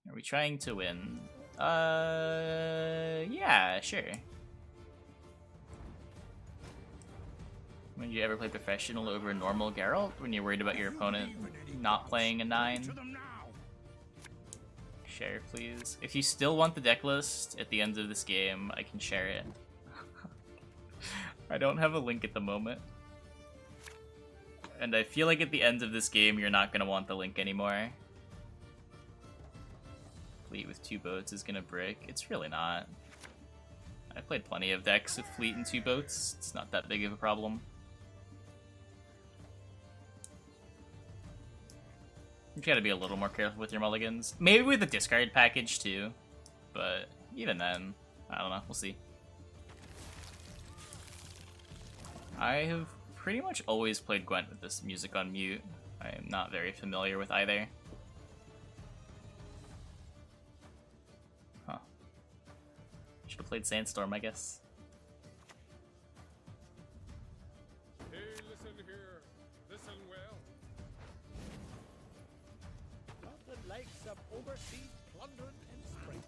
Are we trying to win? Yeah, sure. When you ever play professional over normal Geralt? When you're worried about your opponent not playing a 9? Share, please. If you still want the deck list at the end of this game, I can share it. I don't have a link at the moment. And I feel like at the end of this game, you're not going to want the link anymore. Fleet with 2 boats is going to break. It's really not. I've played plenty of decks with Fleet and 2 boats. It's not that big of a problem. You gotta be a little more careful with your mulligans. Maybe with the discard package too. But even then, I don't know. We'll see. I have pretty much always played Gwent with this music on mute. I am not very familiar with either. Huh. Should have played Sandstorm, I guess. Hey, listen here. Listen well. Not the likes of overseas plundering and strength.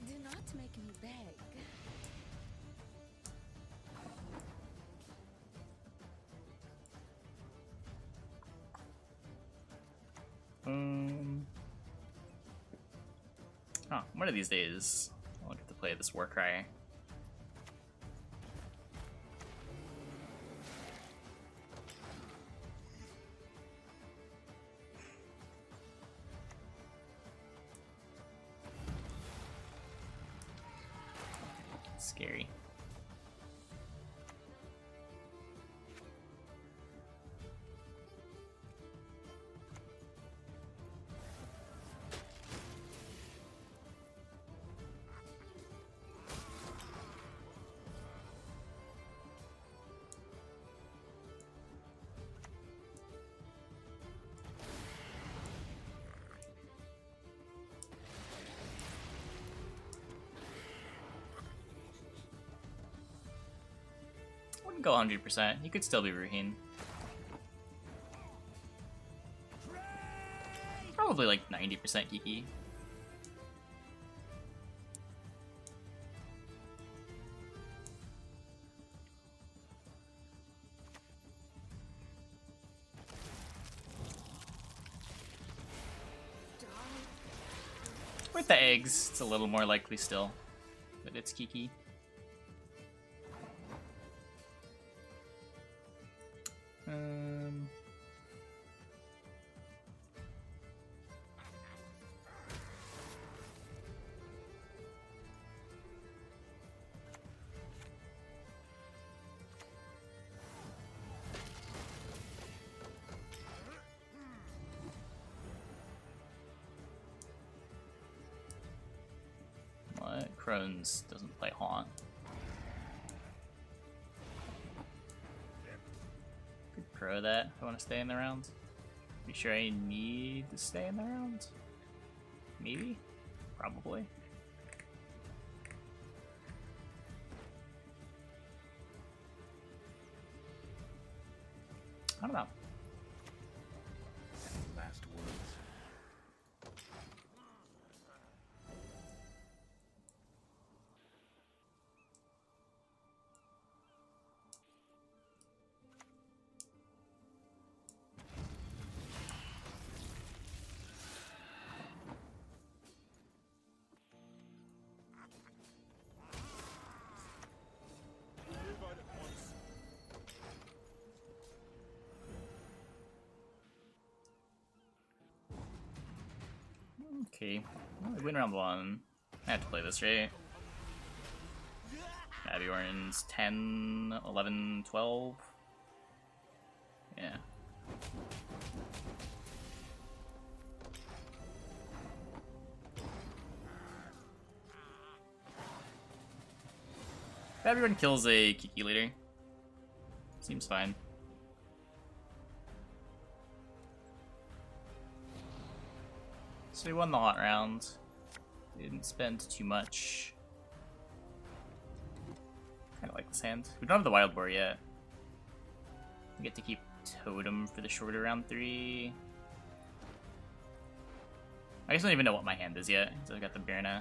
Do not make me beg. Oh, one of these days, I'll get to play this Warcry. Scary. Wouldn't go 100%. You could still be Ruhin. Probably like 90% Kiki. With the eggs, it's a little more likely still that it's Kiki. What? Crohn's doesn't play Haunt. Could pro that if I want to stay in the round. Be sure I need to stay in the round? Maybe? Probably. I don't know. Last words. Move out at once. Okay. Well, we win round 1. I have to play this, right? Abby Oran's 10, 11, 12. Yeah. If everyone kills a Kiki leader, seems fine. So we won the hot round. Didn't spend too much. Kind of like this hand. We don't have the Wild Boar yet. We get to keep Totem for the shorter round 3. I guess I don't even know what my hand is yet, because I've got the Birna.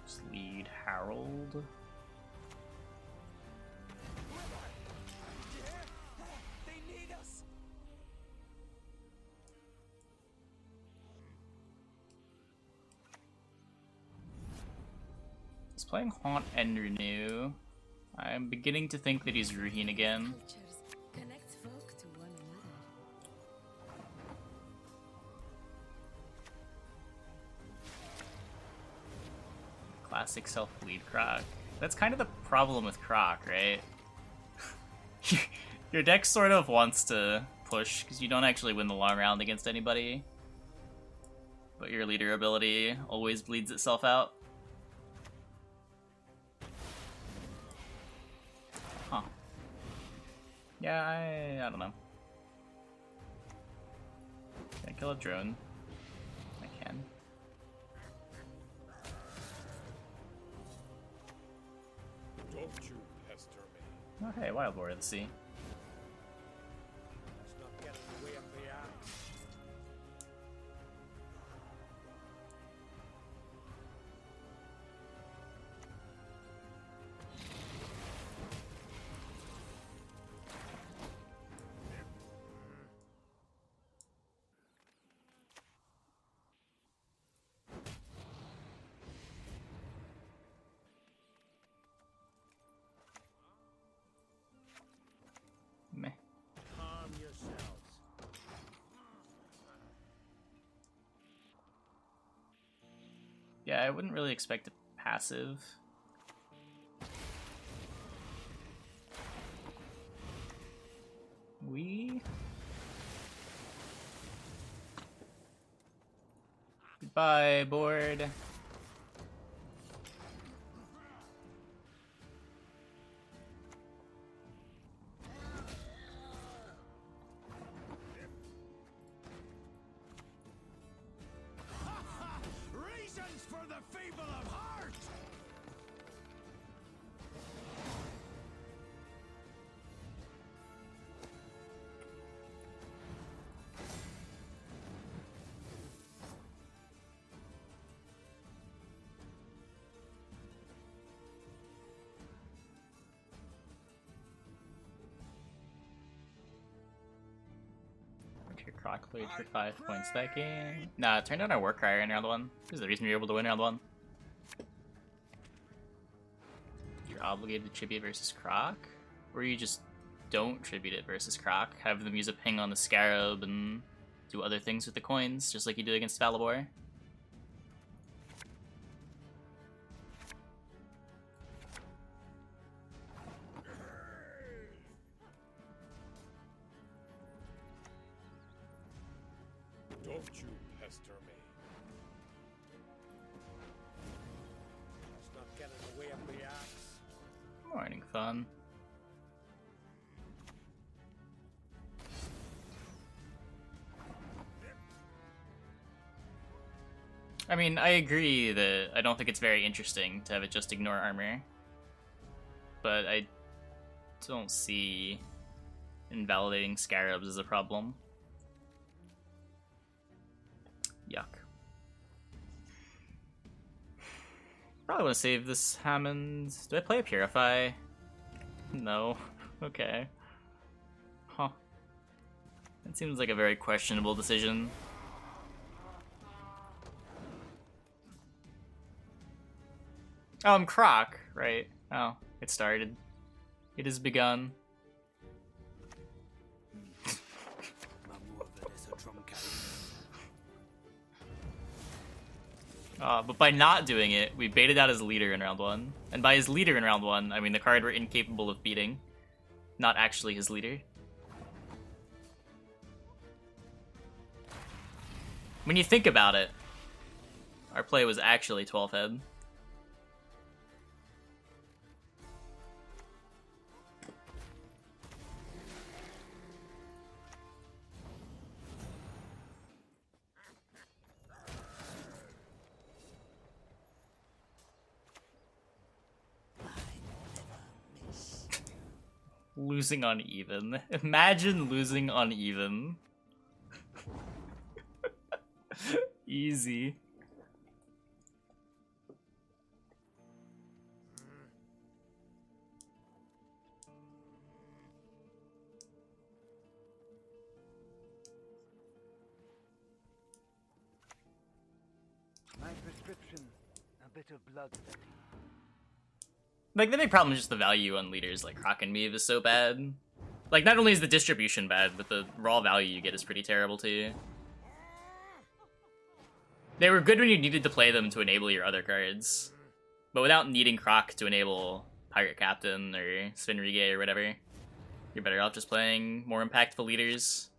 Just lead Harold. He's playing Haunt and Renew. I'm beginning to think that he's Ruhin again. Cultures connect folk to one another. Classic self-lead Crach. That's kind of the problem with Crach, right? Your deck sort of wants to push, because you don't actually win the long round against anybody. But your leader ability always bleeds itself out. Huh. Yeah, I don't know. Can I kill a drone? I can. Don't you pester me. Oh hey, Wild Boar of the Sea. Let's not get in the way of the axe. Meh. Calm yourselves. Yeah, I wouldn't really expect a passive. Goodbye, board. Reasons for the feeble of heart! Crach played for 5 points that game. Nah, it turned out our War Crier in round 1. This is the reason we were able to win round 1. You're obligated to tribute versus Crach? Or you just don't tribute it versus Crach, have them use a ping on the Scarab and do other things with the coins, just like you do against Valibor. Don't you pester me. Let's not get in the way of the axe. Morning fun. I mean, I agree that I don't think it's very interesting to have it just ignore armor. But I don't see invalidating Scarabs as a problem. Yuck. Probably want to save this Hammond. Do I play a Purify? No. Okay. Huh. That seems like a very questionable decision. Oh, I'm Crach, right? Oh, it started. It has begun. But by not doing it, we baited out his leader in round 1. And by his leader in round 1, I mean the card we're incapable of beating. Not actually his leader. When you think about it, our play was actually 12 head. Losing on even. Imagine losing on even. Easy. My prescription, a bit of blood. Like, the big problem is just the value on leaders like Crach and Meave is so bad. Like, not only is the distribution bad, but the raw value you get is pretty terrible too. They were good when you needed to play them to enable your other cards. But without needing Crach to enable Pirate Captain or Svinrige or whatever, you're better off just playing more impactful leaders.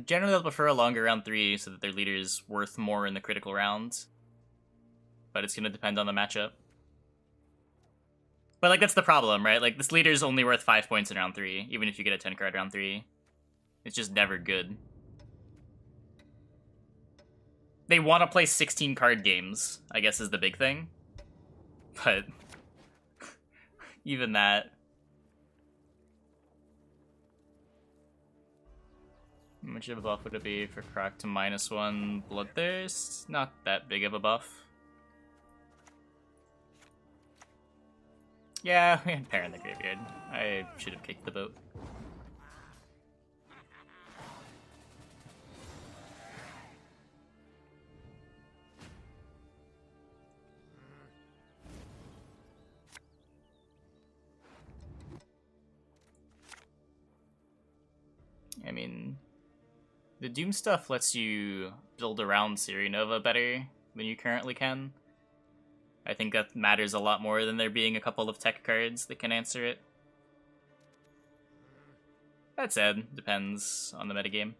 Generally, they'll prefer a longer round 3 so that their leader is worth more in the critical round. But it's going to depend on the matchup. But, like, that's the problem, right? Like, this leader is only worth 5 points in round 3, even if you get a 10 card round 3. It's just never good. They want to play 16 card games, I guess is the big thing. But even that... How much of a buff would it be for Crach to -1 Bloodthirst? Not that big of a buff. Yeah, we had Pair in the graveyard. I should have kicked the boat. I mean, the Doom stuff lets you build around Siri Nova better than you currently can. I think that matters a lot more than there being a couple of tech cards that can answer it. That said, depends on the metagame.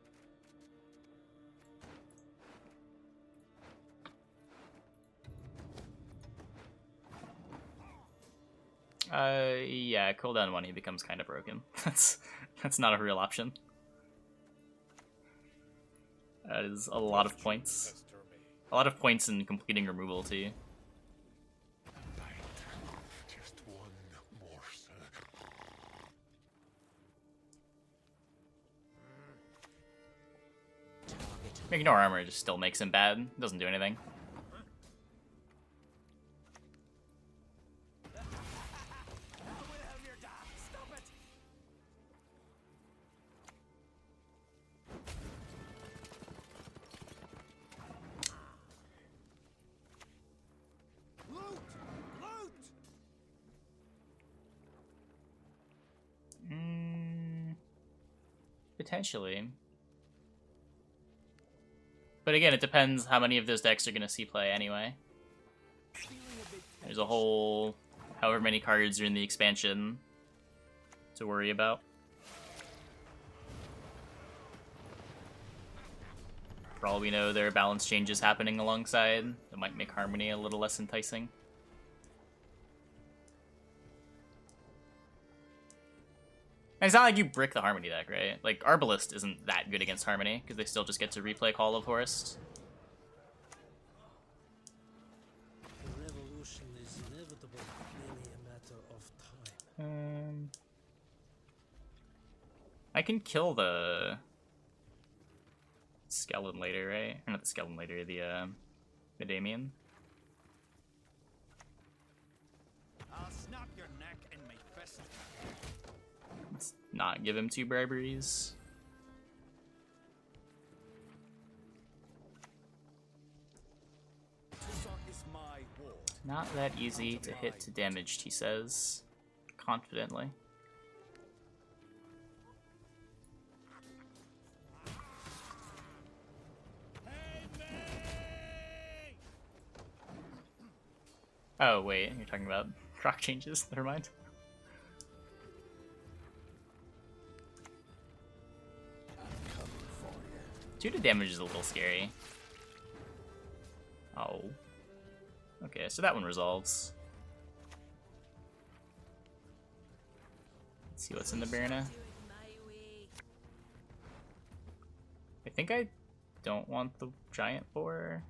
Yeah, cooldown 1 he becomes kind of broken. That's not a real option. That is a lot of points. A lot of points in completing removal, too. Just one morsel. Ignore armor just still makes him bad. Doesn't do anything. Potentially. But again, it depends how many of those decks are going to see play anyway. There's a whole however many cards are in the expansion to worry about. For all we know, there are balance changes happening alongside that might make Harmony a little less enticing. And it's not like you brick the Harmony deck, right? Like, Arbalest isn't that good against Harmony, because they still just get to replay Call of Horst. The revolution is inevitable, merely a matter of time. I can kill the Skeleton later, right? Or not the Skeleton later, the Damien. I'll snap your neck in my fist. Let's not give him 2 briberies. Not that easy to hit to damaged, he says, confidently. Oh wait, you're talking about Crach changes, never mind. Two to damage is a little scary. Oh. Okay, so that one resolves. Let's see what's in the Barona. I think I don't want the giant boar.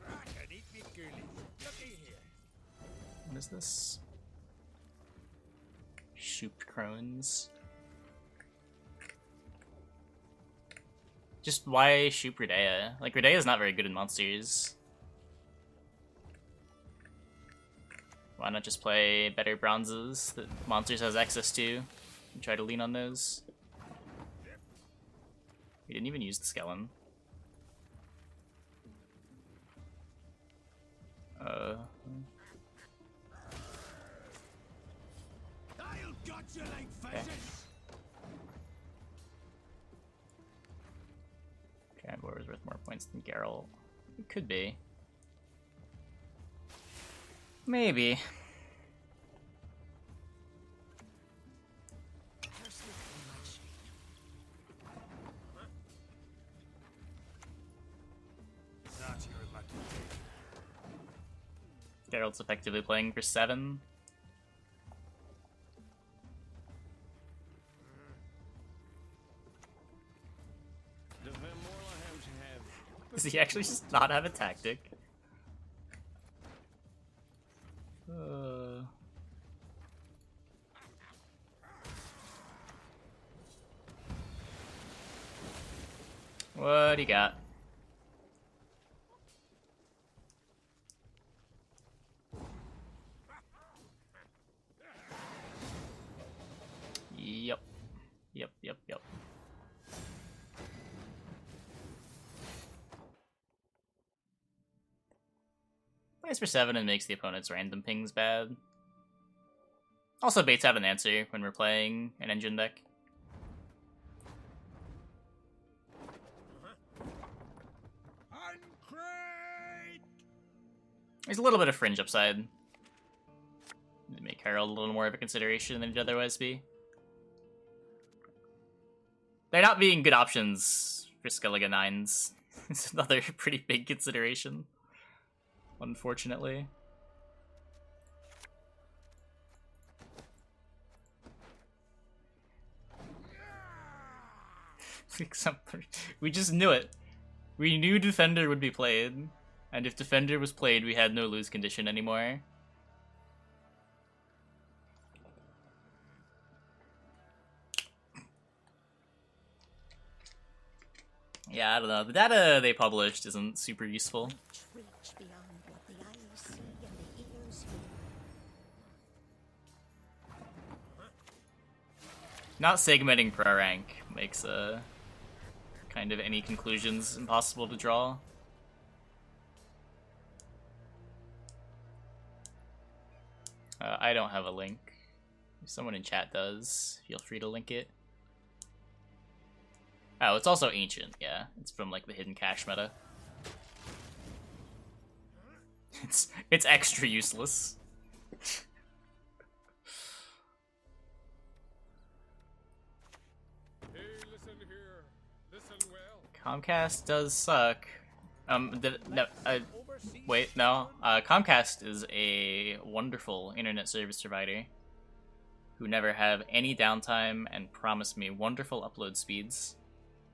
Crach and eat me goolies. Looky here. What is this? Shoop crones. Just why shoop Redea? Like, Redea is not very good in monsters. Why not just play better bronzes that monsters has access to and try to lean on those? We didn't even use the skeleton. I'll gut you like pheasants. Giant boar is worth more points than Geralt. It could be. Maybe. That's your lucky day. Geralt's effectively playing for 7. Does he actually just not have a tactic? What do you got? Yep. Yep. Plays for 7 and makes the opponent's random pings bad. Also baits out an answer when we're playing an engine deck. There's a little bit of fringe upside. They make Herald a little more of a consideration than it'd otherwise be. They're not being good options for Skellige 9s. It's another pretty big consideration, unfortunately. We just knew it. We knew Defender would be played, and if Defender was played, we had no lose condition anymore. Yeah, I don't know. The data they published isn't super useful. Reach beyond what the eyes see and the ears hear. Not segmenting pro rank makes kind of any conclusions impossible to draw. I don't have a link. If someone in chat does, feel free to link it. Oh, it's also ancient, yeah. It's from like the hidden cache meta. It's extra useless. Hey, listen here. Listen well. Comcast does suck. Wait, no. Comcast is a wonderful internet service provider who never have any downtime and promise me wonderful upload speeds.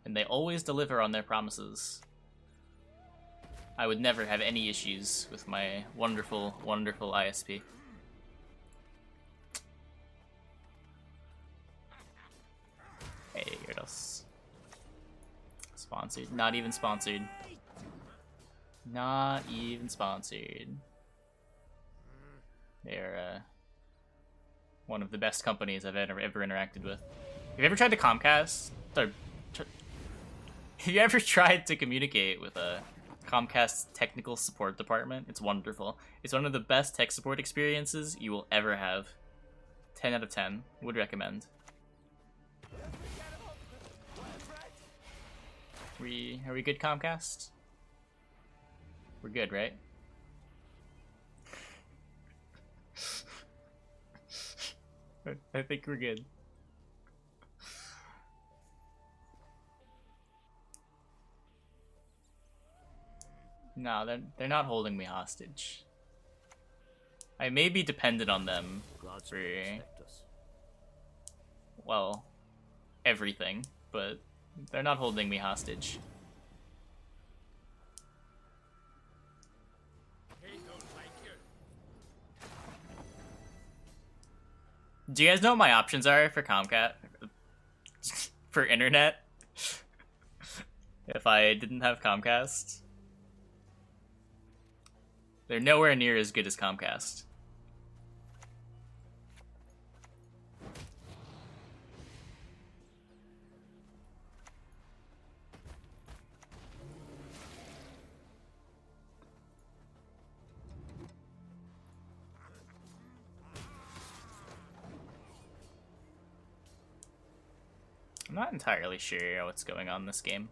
And they always deliver on their promises. I would never have any issues with my wonderful, wonderful ISP. Hey, Gyarados. Sponsored. Not even sponsored. Not even sponsored. They're one of the best companies I've ever interacted with. Have you ever tried to Comcast? Have you ever tried to communicate with a Comcast technical support department? It's wonderful. It's one of the best tech support experiences you will ever have. 10 out of 10. Would recommend. Are we good, Comcast? We're good, right? I think we're good. No, they're not holding me hostage. I may be dependent on them for, well, everything, but They're not holding me hostage. They don't like you. Do you guys know what my options are for Comcast? For internet? If I didn't have Comcast? They're nowhere near as good as Comcast. I'm not entirely sure what's going on in this game.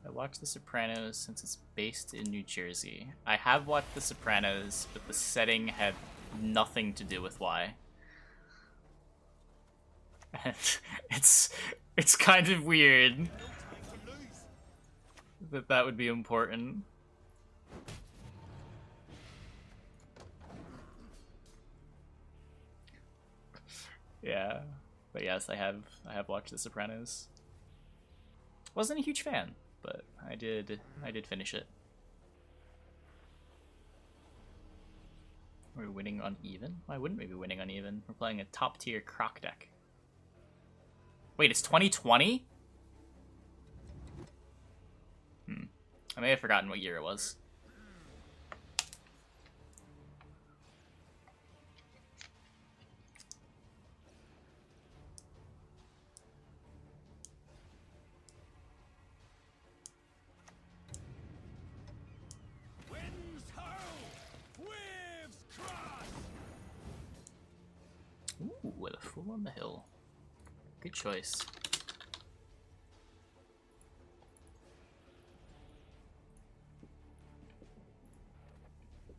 I watched The Sopranos since it's based in New Jersey. I have watched The Sopranos, but the setting had nothing to do with why. And it's kind of weird that would be important. Yeah, but yes, I have watched The Sopranos. Wasn't a huge fan, but I did finish it. Are we winning uneven? Why wouldn't we be winning uneven? We're playing a top tier Crach deck. Wait, it's 2020? I may have forgotten what year it was. Winds howl, waves cross. Ooh, with a fool on the hill. Good choice.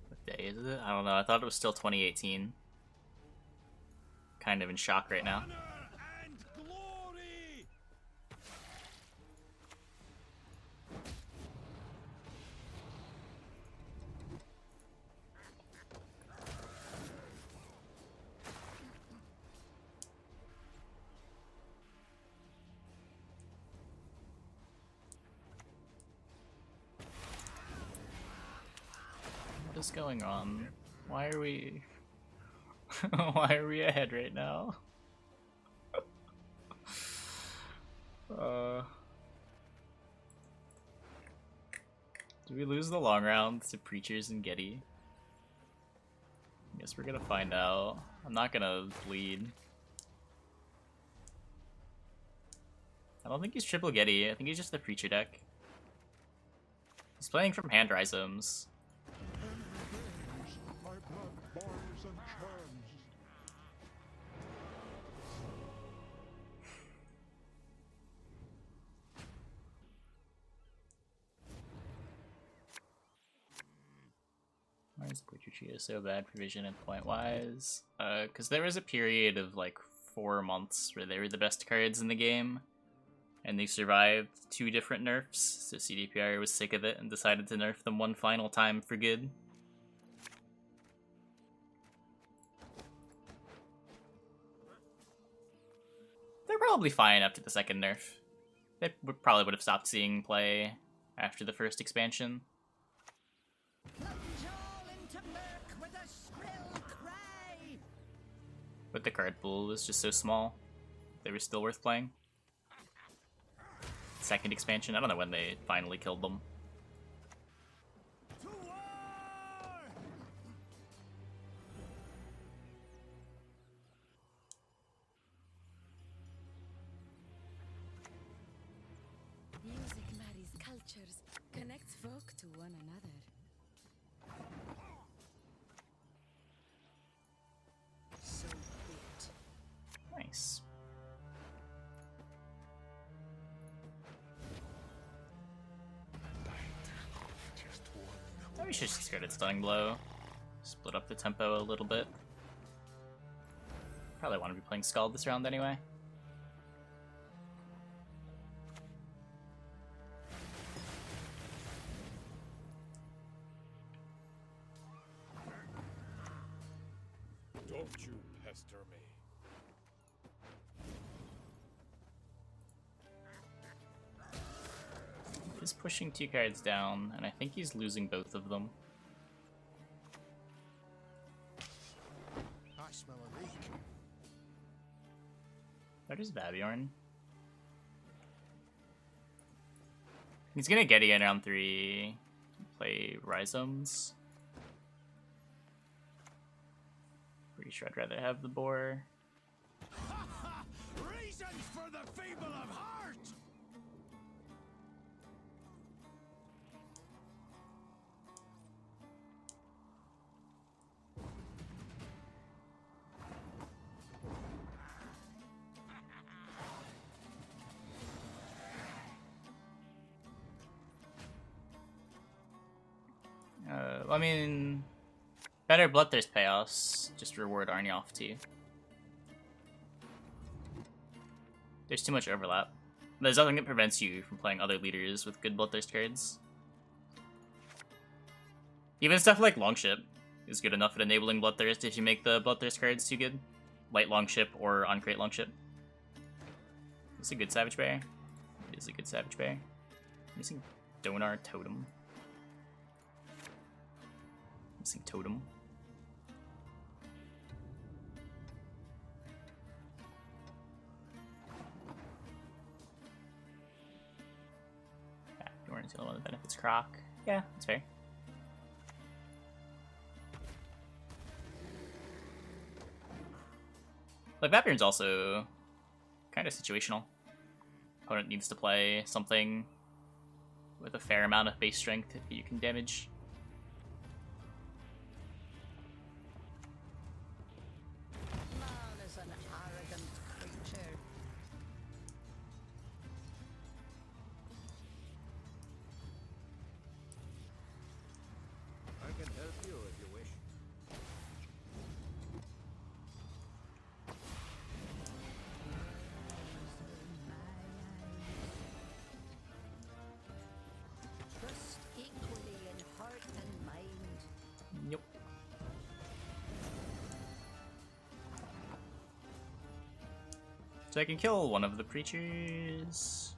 What day is it? I don't know. I thought it was still 2018. Kind of in shock right now. Honor and glory. What is going on? Why are we... Why are we ahead right now? Do we lose the long round to Preachers and Getty? Guess we're gonna find out. I'm not gonna bleed. I don't think he's triple Getty. I think he's just the Preacher deck. He's playing from hand rhizomes. My blood boils and churns. Why is Butcher Cheetah so bad for vision and point wise? Because there was a period of like 4 months where they were the best cards in the game, and they survived 2 different nerfs, so CDPR was sick of it and decided to nerf them one final time for good. They're probably fine after the second nerf. They probably would have stopped seeing play after the first expansion. Plunge all into murk with a shrill cry. But the card pool was just so small, they were still worth playing. Second expansion, I don't know when they finally killed them. To war! Music marries cultures, connects folk to one another. So be it. Nice. Maybe we should just discard Stunning Blow. Split up the tempo a little bit. Probably want to be playing Scald this round anyway. Don't you pester me. is pushing 2 cards down, and I think he's losing both of them. I smell a leak. That is Vabiorn. He's gonna get it in round 3. Play Rhizomes. Pretty sure I'd rather have the boar. Reasons for the feeble of heart! I mean, better Bloodthirst payoffs. Just reward Arnie off too. There's too much overlap. There's nothing that prevents you from playing other leaders with good Bloodthirst cards. Even stuff like Longship is good enough at enabling Bloodthirst if you make the Bloodthirst cards too good. Light Longship or Uncrate Longship. It's a good Savage Bear. It is a good Savage Bear. Missing Donar Totem. Missing Totem. Yeah, Doran's the only one that benefits Crach. Yeah, that's fair. Like, Vapiorn's also kind of situational. Opponent needs to play something with a fair amount of base strength if you can damage. Man is an arrogant creature. I can help you if you wish. Trust equally in heart and mind. Yep. So I can kill one of the preachers.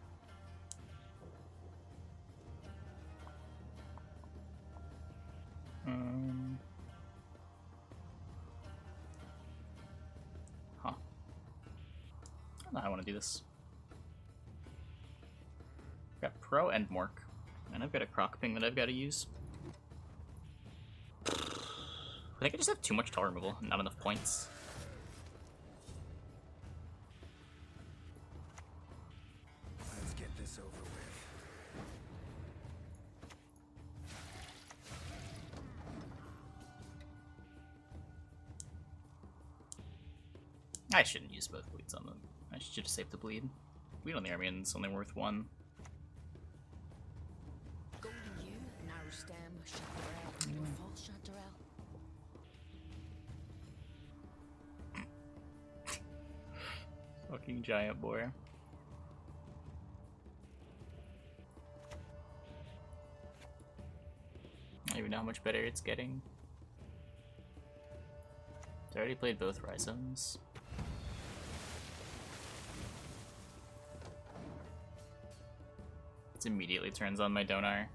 Huh. I don't know how I want to do this. I've got Pro and Mork, and I've got a Croc ping that I've got to use. I think I just have too much tile removal and not enough points. Let's get this over with. I shouldn't use both bleeds on them. I should just save the bleed. Bleed on the Armian's only worth 1. Go to you, narrow stem, Chanterelle. Your false Chanterelle. Fucking giant boar. I don't even know how much better it's getting. I already played both Rhizomes. It immediately turns on my Donar.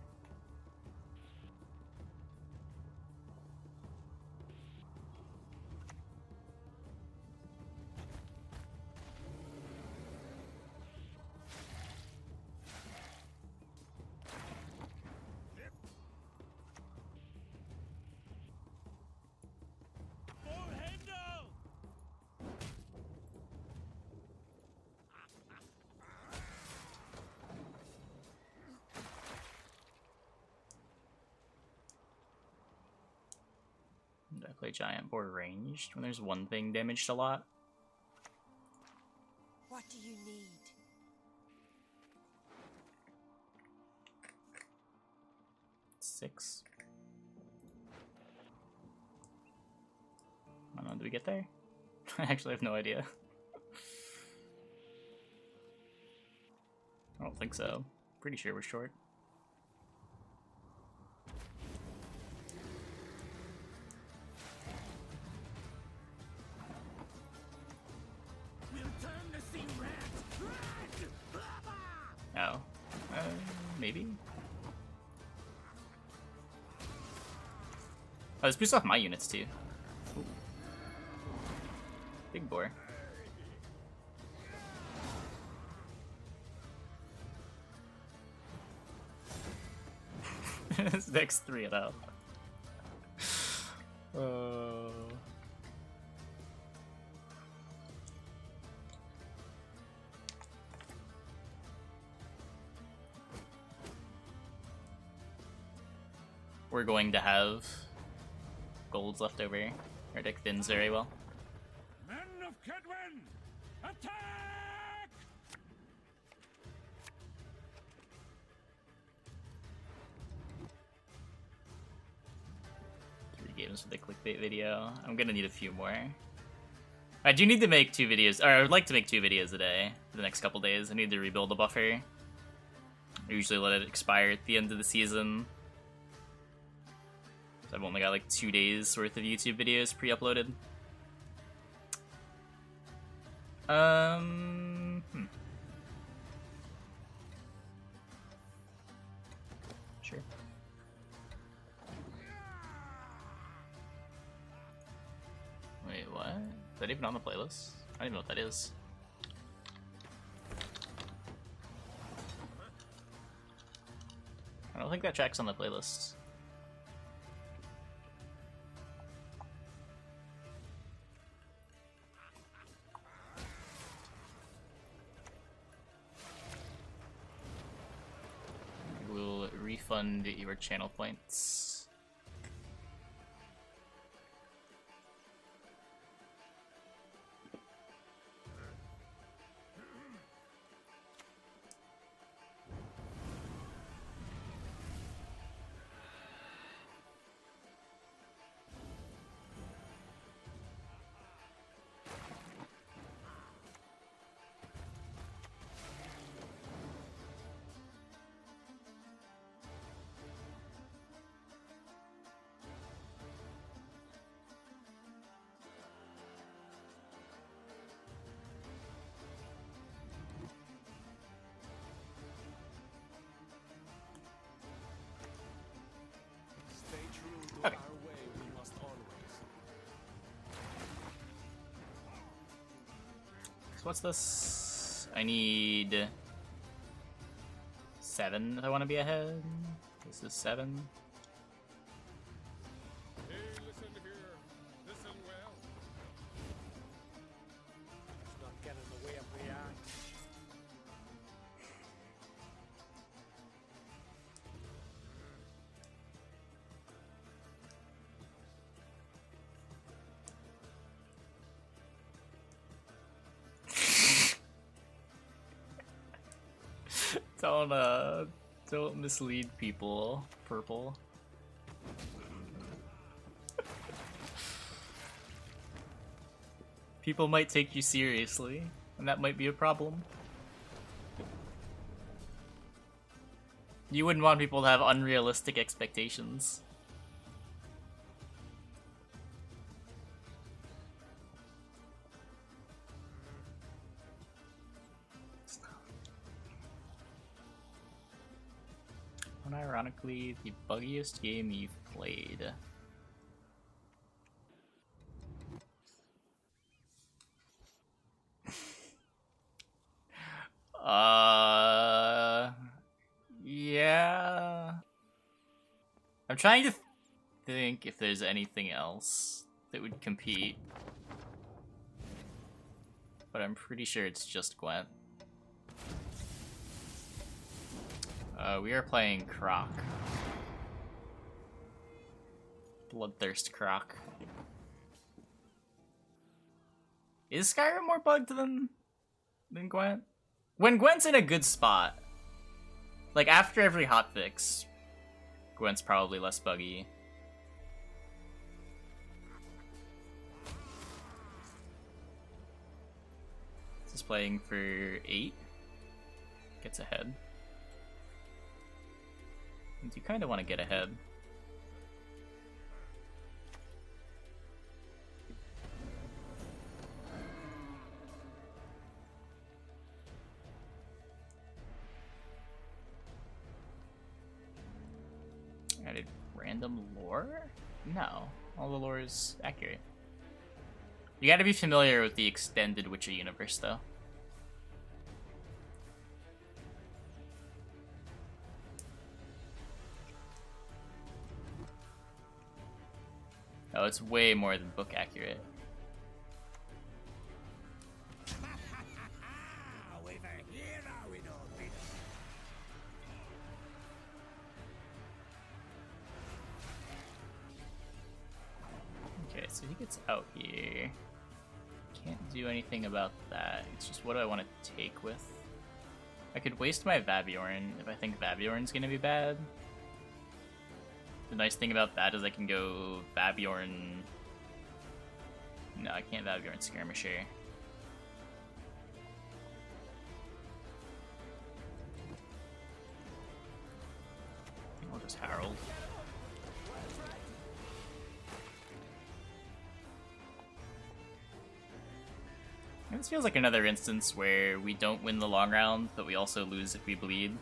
For Hendo! Do I play giant boar ranged when there's one thing damaged a lot? What do you need? 6. I don't know, did we get there? I actually have no idea. I don't think so. Pretty sure we're short. Oh. maybe? Oh, this boosts off my units too. Ooh. Big boar. This next 3-0. We're going to have golds left over. Our deck thins very well. Men of Kedwen, attack! 3 games for the clickbait video. I'm gonna need a few more. I do need to make 2 videos, or I would like to make 2 videos a day for the next couple days. I need to rebuild the buffer. I usually let it expire at the end of the season. So I've only got like 2 days worth of YouTube videos pre-uploaded. Sure. Wait, what? Is that even on the playlist? I don't even know what that is. I don't think that track's on the playlist. We'll refund your channel points. Stay true to Okay. our way, we must always. So what's this? I need 7 if I want to be ahead. This is 7. Hey, listen here. Listen well. Let's not get in the way of the act. Don't mislead people, purple. People might take you seriously, and that might be a problem. You wouldn't want people to have unrealistic expectations. Unironically, the buggiest game you've played. Yeah. I'm trying to think if there's anything else that would compete. But I'm pretty sure it's just Gwent. We are playing Crach. Bloodthirst Crach. Is Skyrim more bugged than Gwent? When Gwent's in a good spot, like after every hotfix, Gwent's probably less buggy. This is playing for 8. Gets ahead. And you kind of want to get ahead. random lore? No, all the lore is accurate. You gotta be familiar with the extended Witcher universe, though. Oh, it's way more than book accurate. Okay, so he gets out here. Can't do anything about that. It's just what do I want to take with? I could waste my Vabiorn if I think Vabiorn's gonna be bad. The nice thing about that is I can go Vabiorn... No, I can't Vabiorn Skirmisher. I'll just Herald. And this feels like another instance where we don't win the long round, but we also lose if we bleed.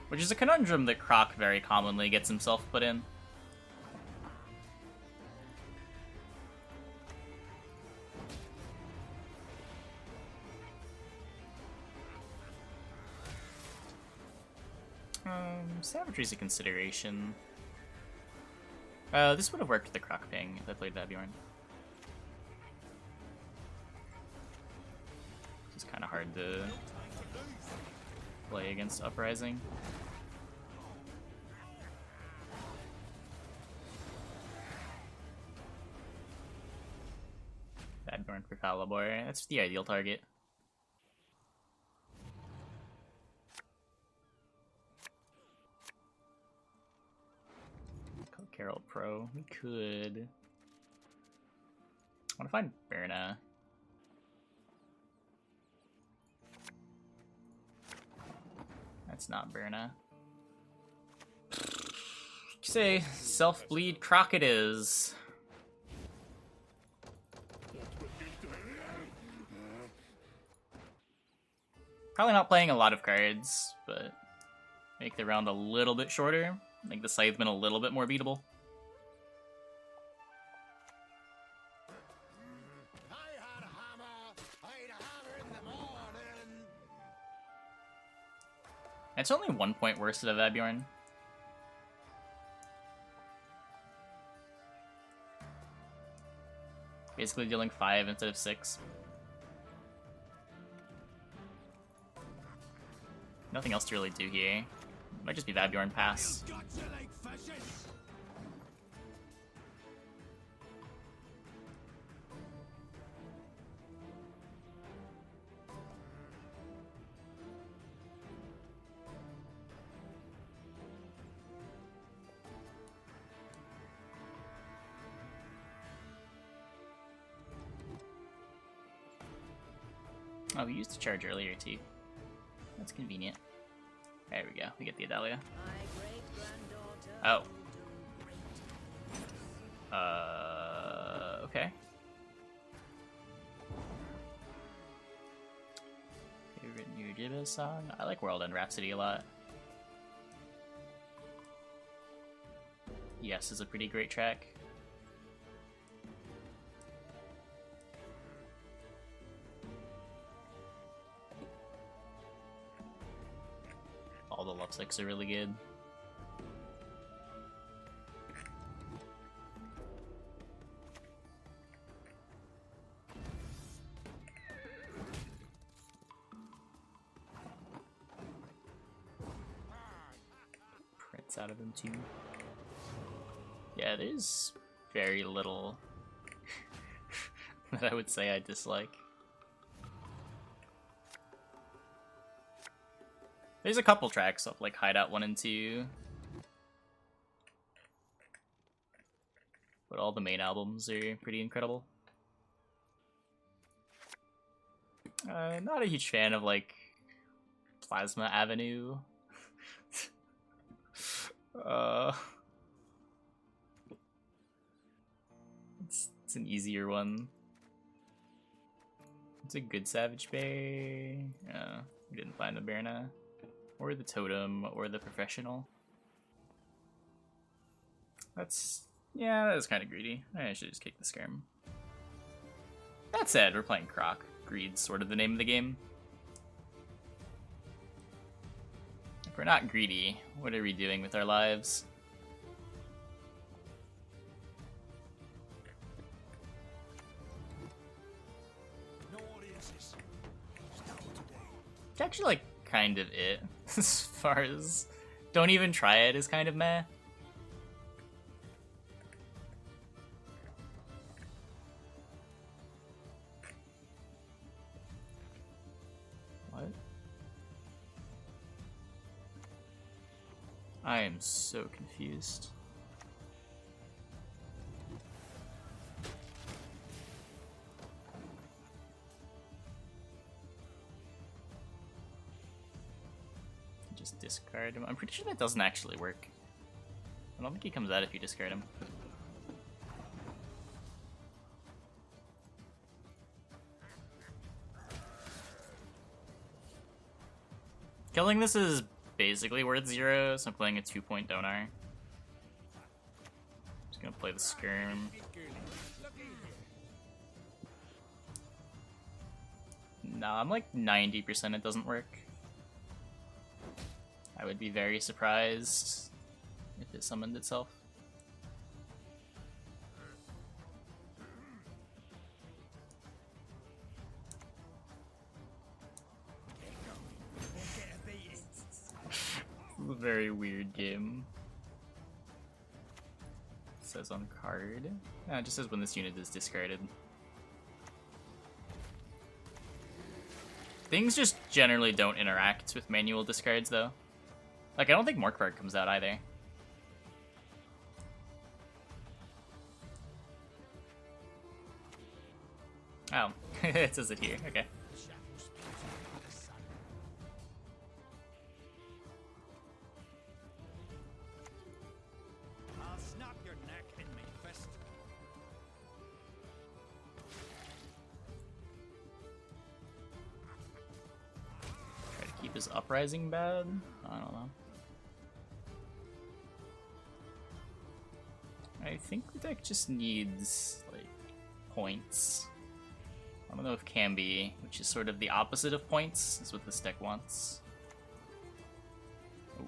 Which is a conundrum that Crach very commonly gets himself put in. Savagery's a consideration. This would have worked with the Crach ping if I played Vabiorn. It's kind of hard to play against Uprising. Vabiorn for Calibor, that's the ideal target. Carol Pro, we could. I want to find Berna. That's not Berna. Say, self-bleed Crach it is. Probably not playing a lot of cards, but make the round a little bit shorter. Make the Scytheman a little bit more beatable. It's only 1 point worse than a Vabiorn. Basically dealing 5 instead of 6. Nothing else to really do here. Might just be Vabiorn pass. Oh, we used to charge earlier too. That's convenient. There we go. We get the Adalia. Oh. Okay. Favorite new Jibba song? I like World End Rhapsody a lot. Yes is a pretty great track. All the lovesicks are really good. Prints out of them too. Yeah, there's very little that I would say I dislike. There's a couple tracks of like Hideout 1 and 2. But all the main albums are pretty incredible. Not a huge fan of like Plasma Avenue. It's an easier one. It's a good Savage Bay. We didn't find the Berna. Or the Totem, or the Professional. Yeah, that is kind of greedy. I should just kick the skirm. That said, we're playing Crach. Greed's sort of the name of the game. If we're not greedy, what are we doing with our lives? No audiences. Stop today. It's actually like kind of it. As far as don't even try it is kind of meh. What? I am so confused. Just discard him. I'm pretty sure that doesn't actually work. I don't think he comes out if you discard him. Killing this is basically worth 0, so I'm playing a 2-point Donar. Just gonna play the skirm. Nah, I'm like 90% it doesn't work. I would be very surprised if it summoned itself. This is a very weird game. It says on card. No, it just says when this unit is discarded. Things just generally don't interact with manual discards, though. Like, I don't think Morkvarg comes out either. Oh, it says it here. Okay. I'll snap your neck in my fist. Try to keep his uprising bad? I don't know. I think the deck just needs, like, points. I don't know if can be, which is sort of the opposite of points, is what this deck wants. Ooh.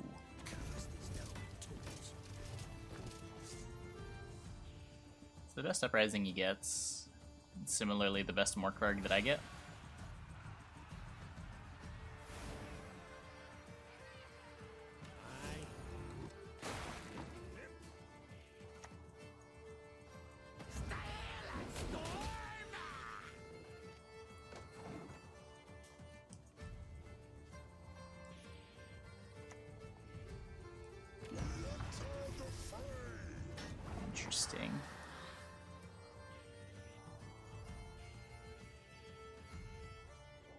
It's the best uprising he gets. And similarly, the best Morkvarg that I get. Interesting.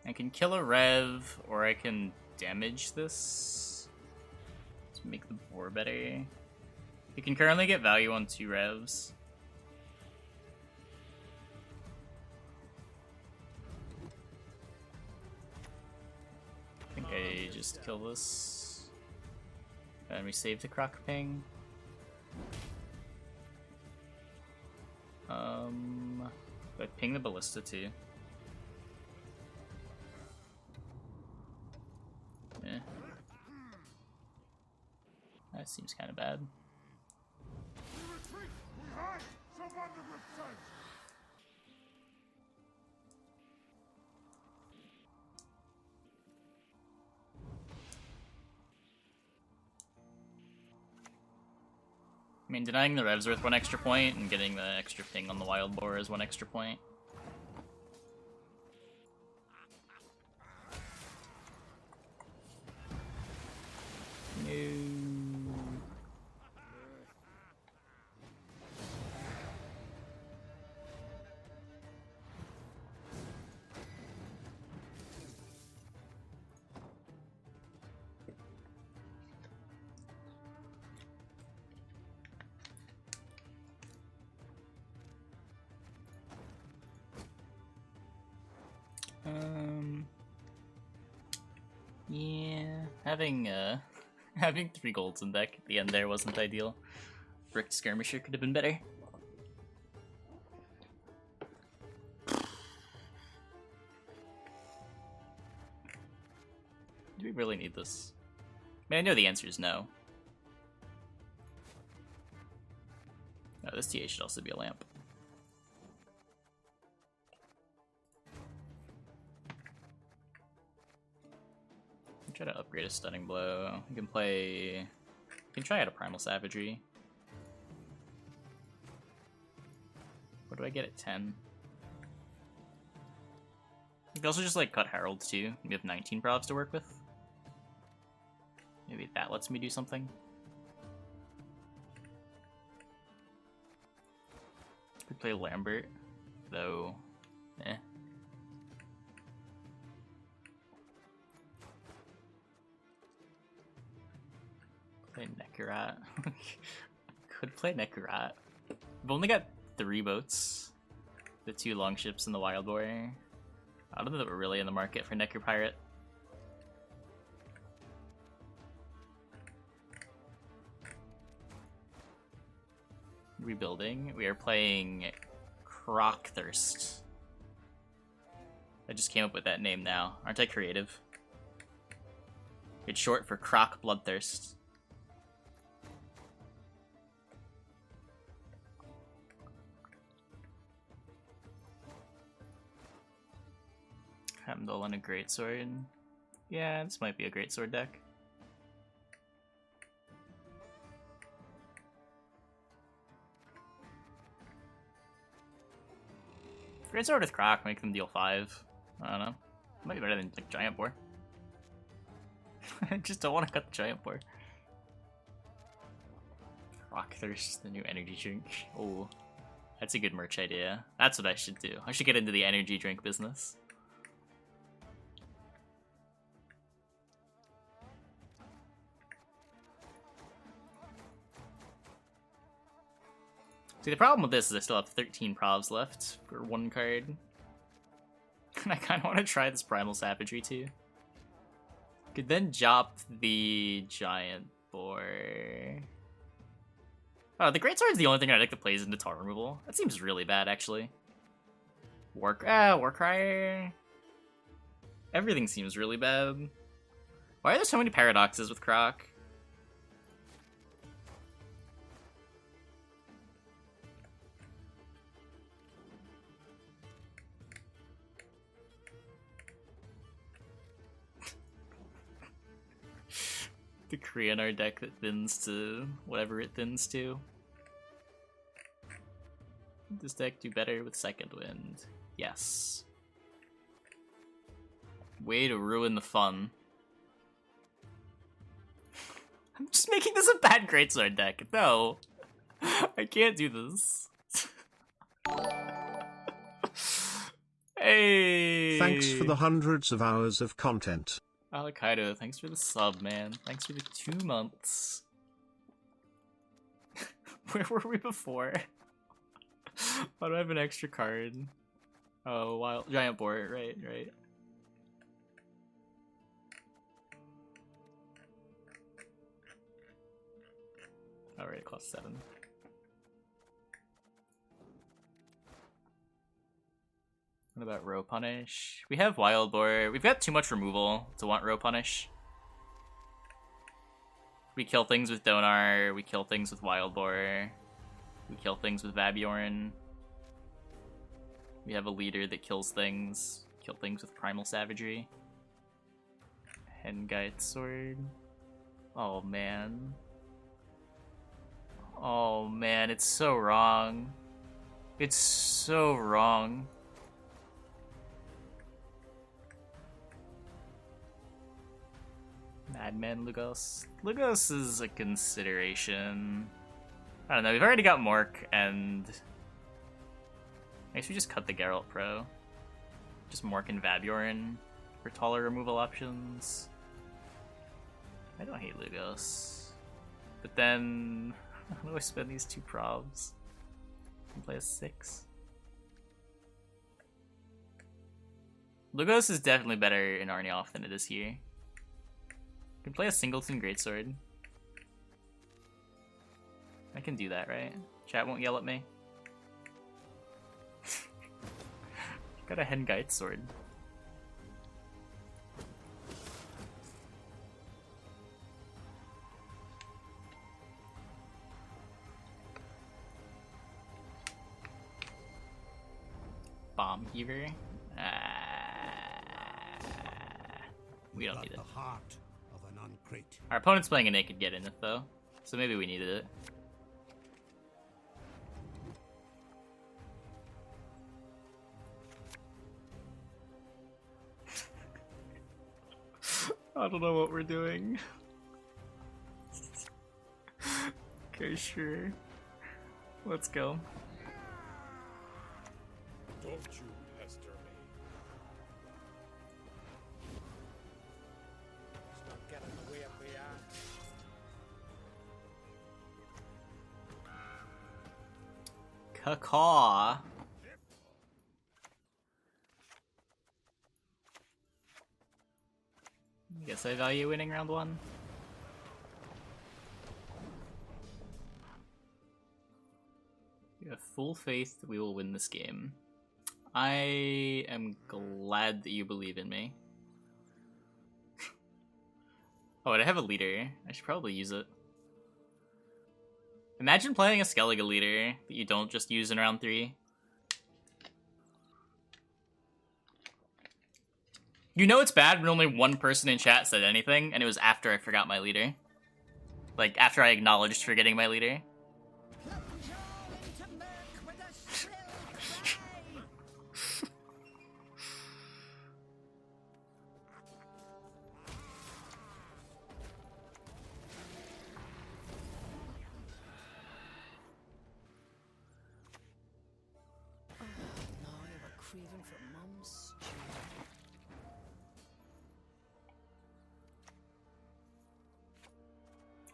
I can kill a Rev, or I can damage this to make the boar better. You can currently get value on 2 Revs. I think I just kill this. And we save the Crach ping. Do I ping the ballista too? Yeah. That seems kind of bad. I mean, denying the Rev's worth 1 extra point, and getting the extra ping on the Wild Boar is 1 extra point. No. Yeah, having 3 golds in deck at the end there wasn't ideal. Brick Skirmisher could have been better. Do we really need this? I mean, I know the answer is no. No, this TA should also be a lamp. Try to upgrade a Stunning Blow. You can play... You can try out a Primal Savagery. What do I get at 10? You can also just like cut Heralds too. We have 19 probs to work with. Maybe that lets me do something. Could play Lambert, though. Eh. Play Nekarat. Could play Nekarat. I've only got 3 boats. The 2 longships and the Wild Boar. I don't know that we're really in the market for Necker Pirate. Rebuilding. We are playing Bloodthirst. I just came up with that name now. Aren't I creative? It's short for Crach Bloodthirst. Heimdall and a greatsword. Yeah, this might be a greatsword deck. Greatsword with Crach, make them deal 5. I don't know. Might be better than like Giant Boar. I just don't want to cut the Giant Boar. Bloodthirst, the new energy drink. Oh, that's a good merch idea. That's what I should do. I should get into the energy drink business. See, the problem with this is I still have 13 provs left for 1 card. And I kind of want to try this Primal Savagery too. Could then drop the Giant Boar. Oh, the Greatsword is the only thing I like that plays into tar removal. That seems really bad, actually. Warcry. Everything seems really bad. Why are there so many paradoxes with Crach? The Kree in our deck that thins to whatever it thins to. Would this deck do better with Second Wind? Yes. Way to ruin the fun. I'm just making this a bad Greatsword deck. No. I can't do this. Hey! Thanks for the hundreds of hours of content. Alakaido, thanks for the sub, man. Thanks for the 2 months. Where were we before? Why do I have an extra card? Oh, Giant Boar, right. Alright, it costs 7. What about Row Punish? We have Wild Boar. We've got too much removal to want Row Punish. We kill things with Donar, we kill things with Wild Boar, we kill things with Vabjorn. We have a leader that kills things. Kill things with Primal Savagery. Hengite Sword. Oh man. Oh man, it's so wrong. It's so wrong. Madman Lugos. Lugos is a consideration. I don't know, we've already got Mork, and I guess we just cut the Geralt Pro. Just Mork and Vabjorn for taller removal options. I don't hate Lugos. But then, how do I spend these 2 probs? And play a 6? Lugos is definitely better in Arnioff than it is here. Can play a Singleton Greatsword. I can do that, right? Chat won't yell at me. Got a Hengite sword. Bomb heaver. We don't need it. The heart of an uncrate. Our opponent's playing a naked get in it though, so maybe we needed it. I don't know what we're doing. Okay, sure. Let's go. Don't you pester me. Stop getting in the way of me, Caw. Guess I value winning round 1. You have full faith that we will win this game. I am glad that you believe in me. Oh, and I have a leader. I should probably use it. Imagine playing a Skellige leader that you don't just use in round 3. You know it's bad when only one person in chat said anything, and it was after I forgot my leader. Like, after I acknowledged forgetting my leader. Plunge all into murk with a shrill cry. Now I have a craving for mum's stew.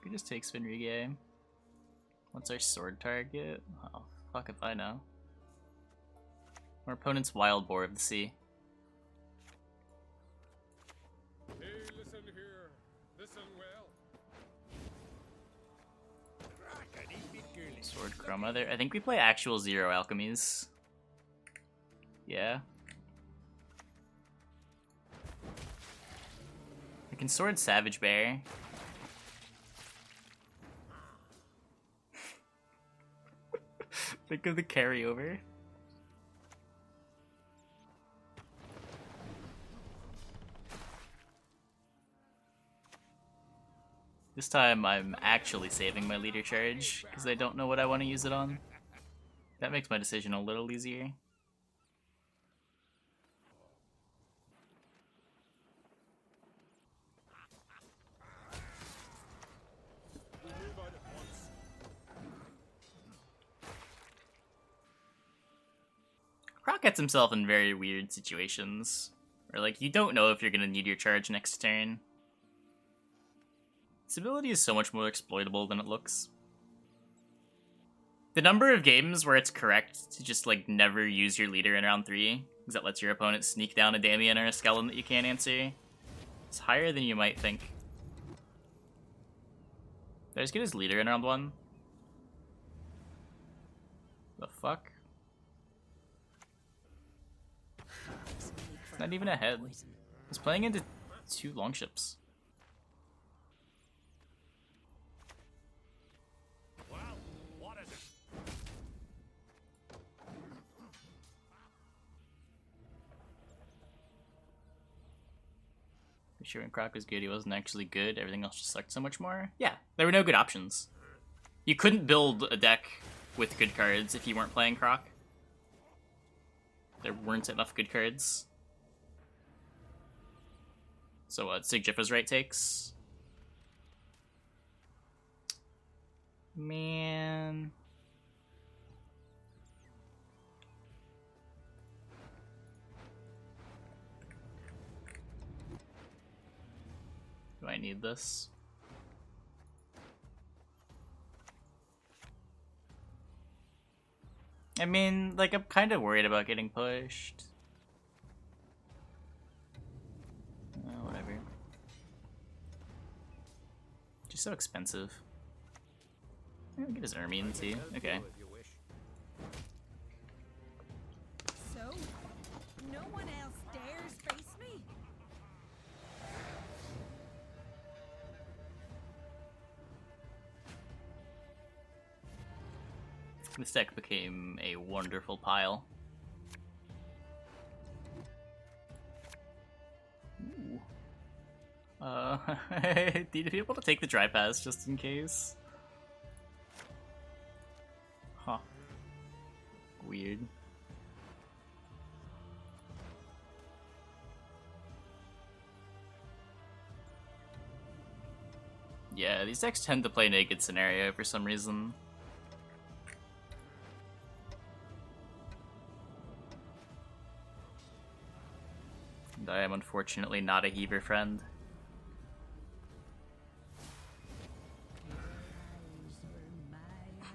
We just take Svinrige. What's our sword target? Oh, fuck if I know. Our opponent's Wild Boar of the Sea. Hey, listen here. Listen well. Sword Chroma there. I think we play actual 0 alchemies. Yeah. I can sword Savage Bear. Think of the carryover. This time I'm actually saving my leader charge, because I don't know what I want to use it on. That makes my decision a little easier. Crach gets himself in very weird situations, where like you don't know if you're gonna need your charge next turn. This ability is so much more exploitable than it looks. The number of games where it's correct to just like never use your leader in round 3, because that lets your opponent sneak down a Damien or a Skellen that you can't answer, is higher than you might think. Did I just get his leader in round 1? The fuck? It's not even ahead. He's playing into 2 longships. Well, what is it? You sure when Crach was good, he wasn't actually good? Everything else just sucked so much more? Yeah, there were no good options. You couldn't build a deck with good cards if you weren't playing Crach. There weren't enough good cards. So what, Sigjiffa's right takes? Man. Do I need this? I mean, like, I'm kind of worried about getting pushed. Whatever. Just so expensive. I'll get his Ermine too. Okay. If you wish. So, no one else dares face me? This deck became a wonderful pile. Ooh. Do you be able to take the dry pass just in case? Huh. Weird. Yeah, these decks tend to play naked scenario for some reason. And I am unfortunately not a Heaver friend. Eyes were my eyes.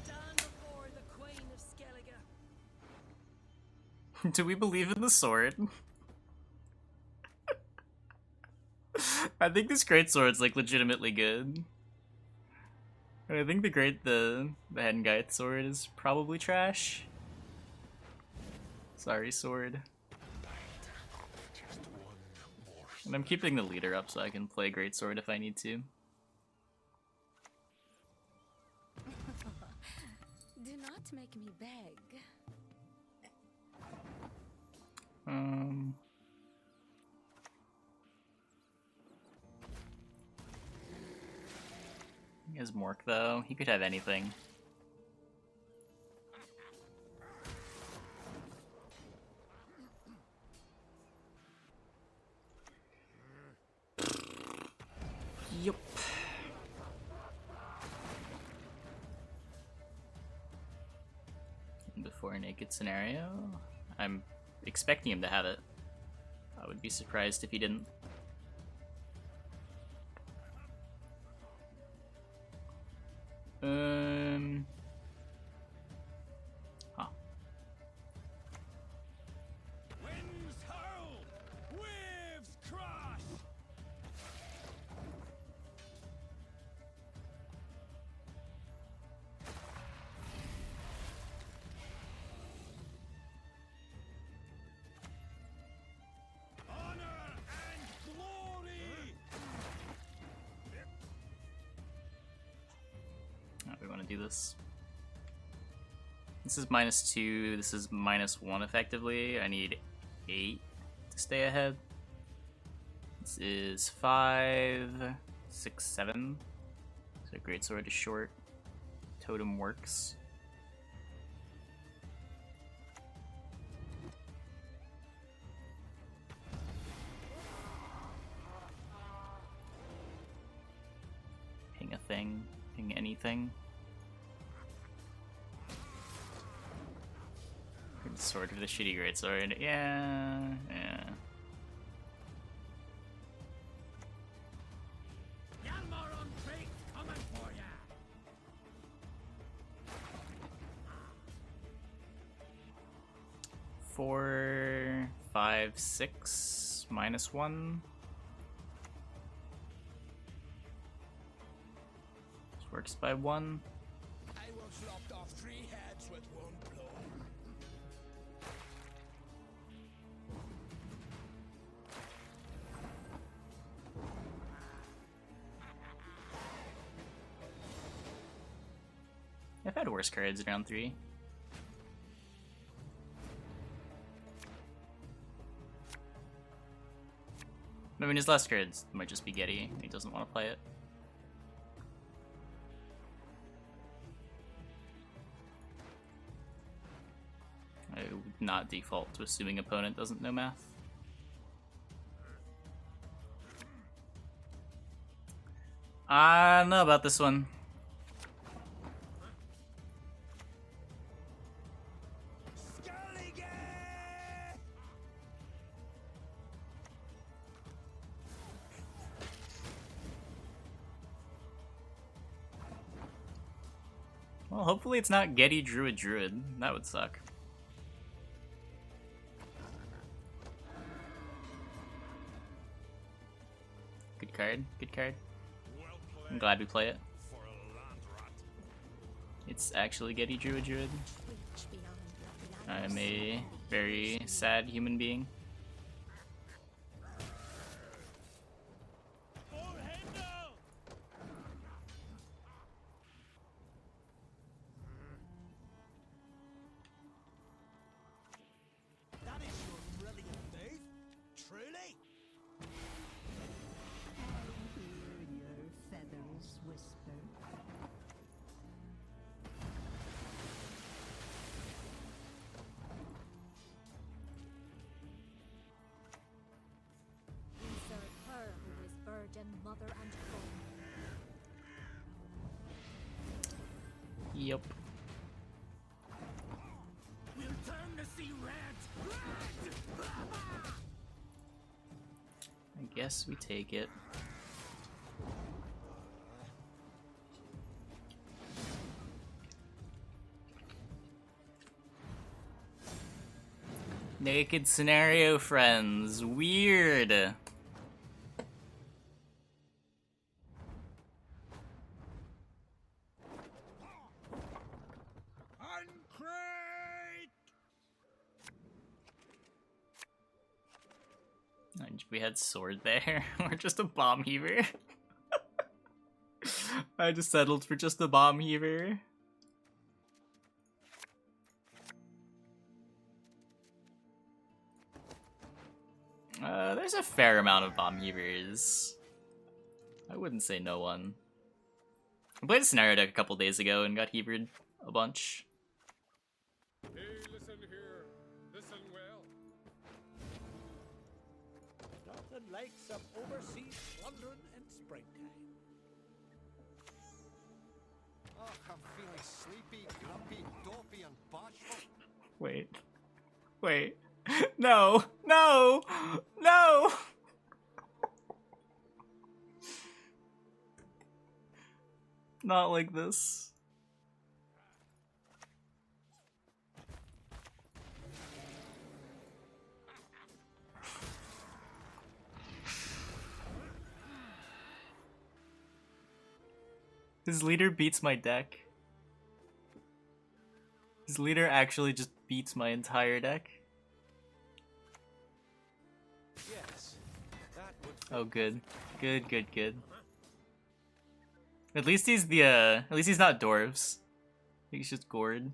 Stand before the Queen of Skellige. Do we believe in the sword? I think this great sword's like legitimately good. And I think the Hengite sword is probably trash. Sorry, sword. And I'm keeping the leader up so I can play great sword if I need to. Do not make me beg. He has Mork though. He could have anything. Yup. Before a naked scenario, I'm expecting him to have it. I would be surprised if he didn't. Huh. Winds howl, waves crash. Honor and glory. We want to do this. This is -2, this is -1 effectively. I need 8 to stay ahead. This is 5, 6, 7. So Greatsword is short. Totem works. Ping a thing, ping anything. Sword for the shitty greatsword. Yeah. Yanmar on Crach coming for ya. 4, 5, 6, -1. This works by 1. I will lop off 3 heads with 1 blow. I've had worse cards in round 3. I mean, his last cards might just be Getty. He doesn't want to play it. I would not default to assuming opponent doesn't know math. I don't know about this one. Skellige! Well, hopefully it's not Getty Druid. That would suck. Good card. Good card. I'm glad we play it. It's actually Getty Druid. Reach beyond the I'm a very sad human being. That is your brilliant move. Truly. Hear your feathers whisper. Insert her who is virgin, mother, and home. Yep. We'll turn to see red. I guess we take it. Naked scenario friends. Weird. Uncrate! And we had sword there, or just a bomb heaver. I just settled for just a bomb heaver. There's a fair amount of bomb heavers. I wouldn't say no one. I played a scenario deck a couple days ago and got heavered a bunch. Hey, listen here. Listen well. Nothing like some overseas plundering in springtime. Oh, I'm feeling sleepy, grumpy, dopey, and bashful. Wait. Wait. No! No! No! Not like this. His leader beats my deck. His leader actually just beats my entire deck. Yes, that would. Oh, good. Good, good, good. At least he's the, at least he's not dwarves. He's just gourd.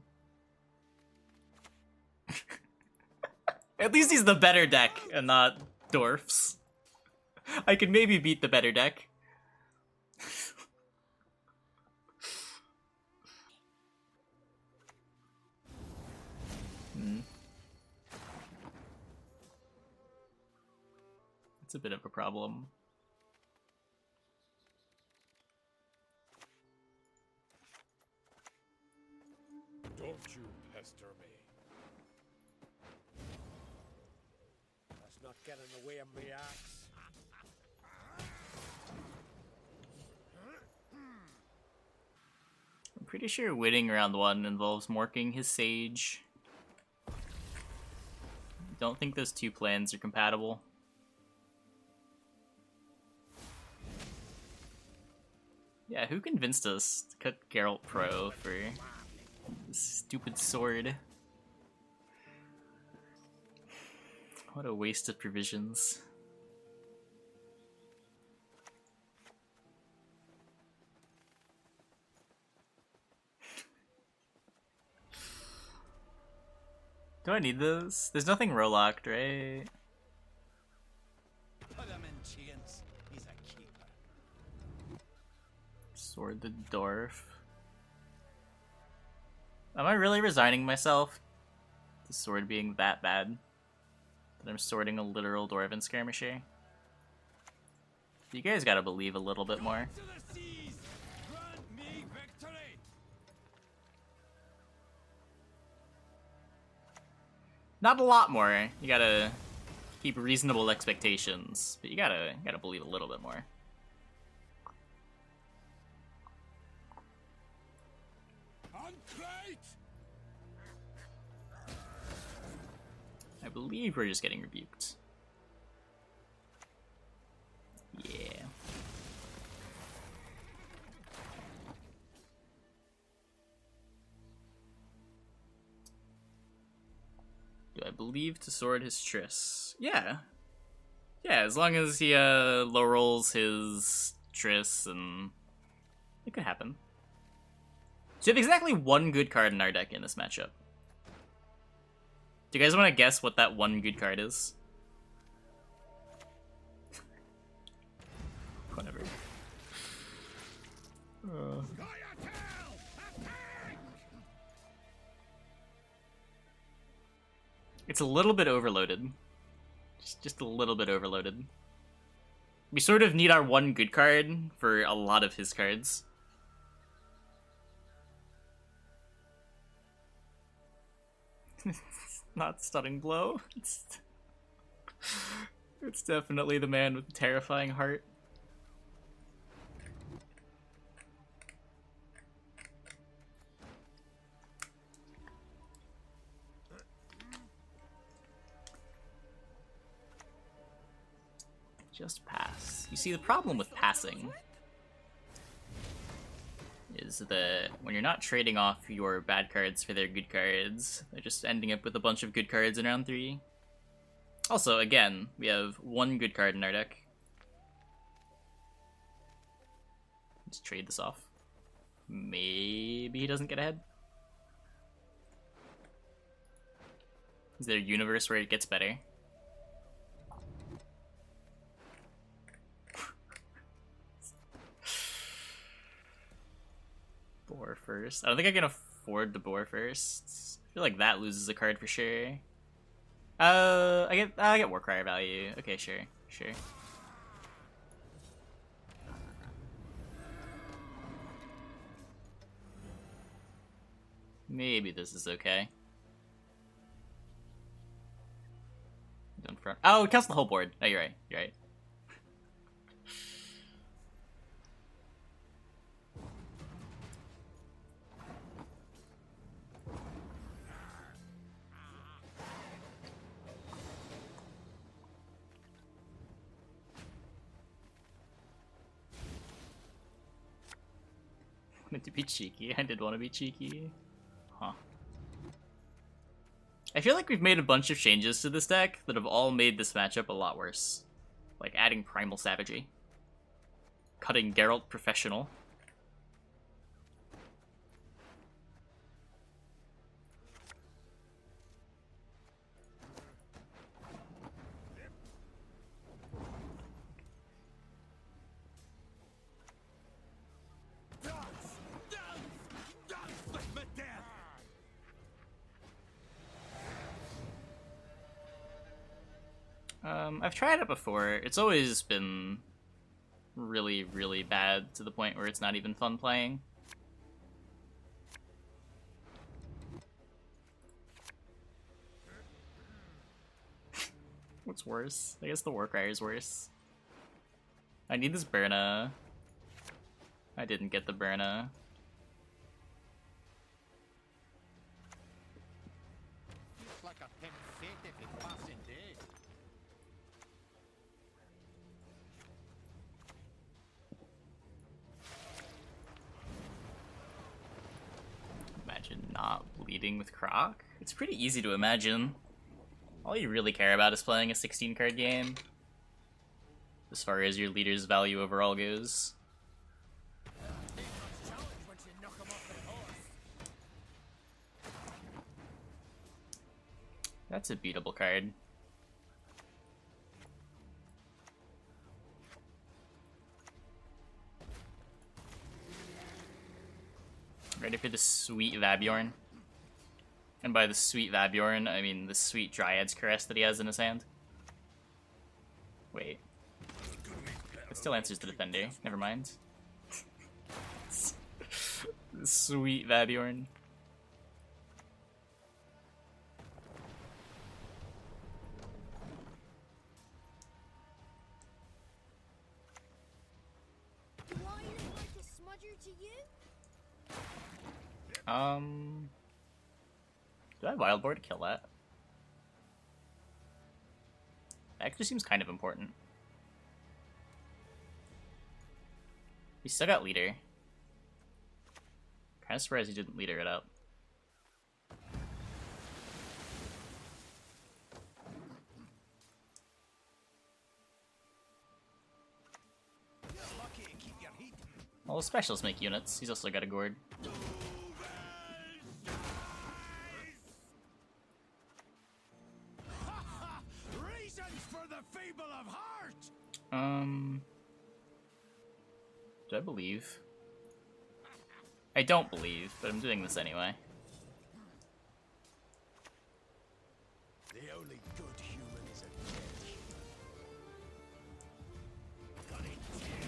At least he's the better deck and not dwarfs. I could maybe beat the better deck. It's a bit of a problem. Don't you pester me. Let's not get in the way of me axe. I'm pretty sure winning round 1 involves morking his sage. Don't think those two plans are compatible. Yeah, who convinced us to cut Geralt Pro for this stupid sword? What a waste of provisions. Do I need those? There's nothing row-locked, right? Put him in chains. He's a keeper. Sword the dwarf. Am I really resigning myself to sword being that bad? That I'm sorting a literal dwarven skirmisher? You guys gotta believe a little bit more. To the seas! Grant me victory! Not a lot more. You gotta keep reasonable expectations, but you gotta believe a little bit more. Uncrate! I believe we're just getting rebuked. Yeah. Do I believe to sword his Triss? Yeah. Yeah, as long as he low rolls his Triss, and it could happen. So you have exactly one good card in our deck in this matchup. Do you guys want to guess what that one good card is? Whatever. It's a little bit overloaded. Just a little bit overloaded. We sort of need our one good card for a lot of his cards. It's not Stunning Blow. It's definitely the man with the terrifying heart. Just pass. You see, the problem with passing is that when you're not trading off your bad cards for their good cards, they're just ending up with a bunch of good cards in round 3. Also, again, we have one good card in our deck. Let's trade this off. Maybe he doesn't get ahead. Is there a universe where it gets better? Boar first. I don't think I can afford the boar first. I feel like that loses a card for sure. I get Warcry value. Okay, sure. Maybe this is okay. Done front. Oh, it counts the whole board. Oh, you're right. To be cheeky. I did want to be cheeky. Huh. I feel like we've made a bunch of changes to this deck that have all made this matchup a lot worse. Like adding Primal Savagery. Cutting Geralt Professional. I've tried it before. It's always been really, really bad to the point where it's not even fun playing. What's worse? I guess the Warcry is worse. I need this Burna. I didn't get the Burna. It's like a pathetic passing day. Imagine not bleeding with Crach. It's pretty easy to imagine. All you really care about is playing a 16-card game, as far as your leader's value overall goes. That's a beatable card. Ready for the sweet Vabjorn? And by the sweet Vabjorn, I mean the sweet Dryad's Caress that he has in his hand. Wait. It still answers the Defender. Never mind. Sweet Vabjorn. Do I look like a smudger to you? Do I have Wild Boar to kill that? That actually seems kind of important. We still got leader. Kind of surprised he didn't leader it up. Well, specialists make units. He's also got a gourd. Reasons for the feeble of heart. Do I believe? I don't believe, but I'm doing this anyway. The only good human is a dead human.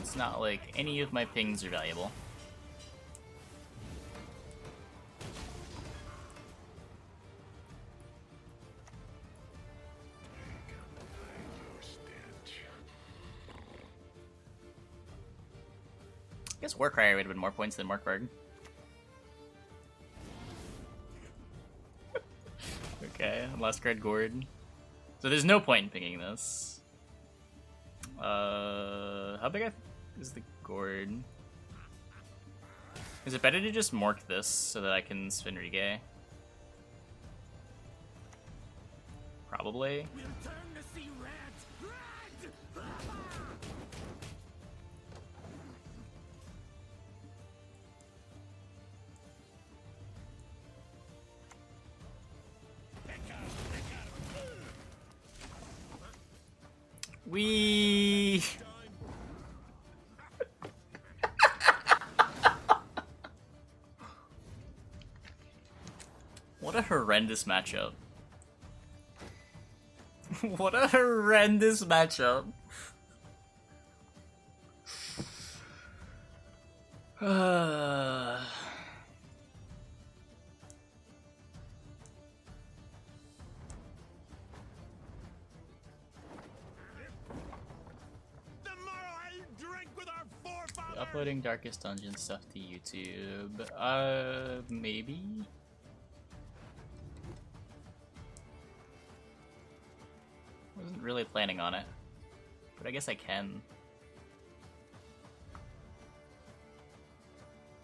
It's not like any of my pings are valuable. I guess Warcry would have been more points than Markberg. Okay, last card gourd. So there's no point in picking this. How big is the gourd? Is it better to just mork this so that I can spin Rigay? Probably. We'll turn to see red. Red! We. What a horrendous matchup. What a horrendous matchup. Uploading Darkest Dungeon stuff to YouTube. Maybe? Wasn't really planning on it, but I guess I can.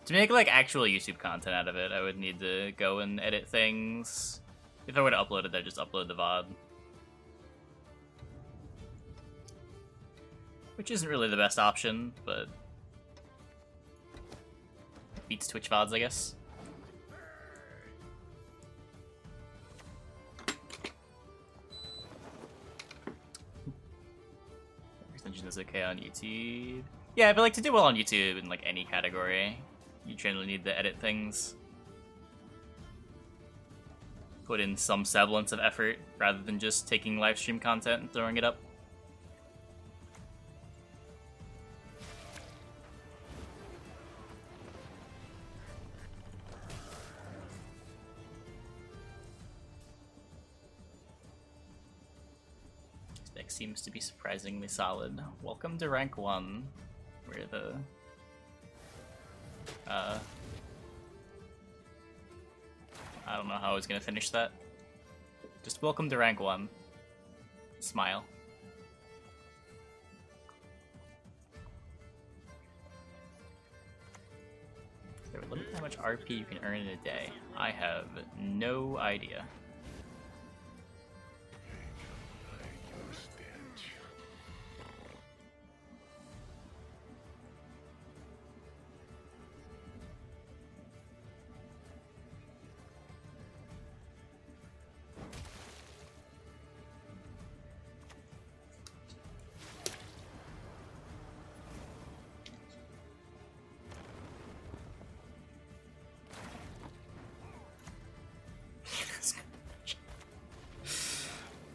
To make like actual YouTube content out of it, I would need to go and edit things. If I were to upload it, I'd just upload the VOD. Which isn't really the best option, but beats Twitch VODs, I guess. Extension is okay on YouTube. Yeah, but like to do well on YouTube in like any category, you generally need to edit things. Put in some semblance of effort rather than just taking live stream content and throwing it up. Seems to be surprisingly solid. Welcome to rank 1, where the I don't know how I was gonna finish that. Just welcome to rank 1. Smile. Is there a limit to how much RP you can earn in a day? I have no idea.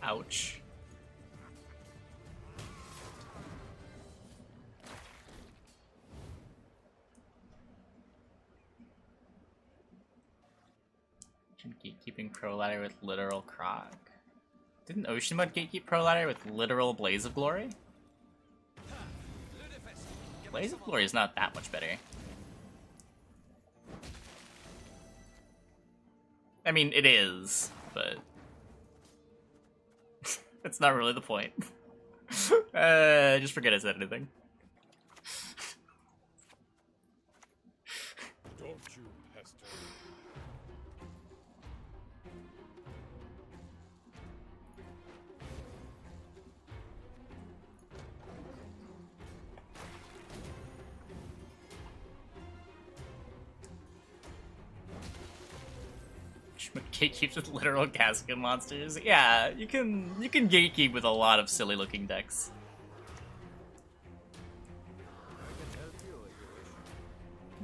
Ouch. Gatekeeping Pro Ladder with literal Crach. Didn't Ocean Mud gatekeep Pro Ladder with literal Blaze of Glory? Blaze of Glory is not that much better. I mean, it is, but that's not really the point. Just forget I said anything. Don't you pester me. Gatekeeps with literal casket monsters. Yeah, you can gatekeep with a lot of silly looking decks.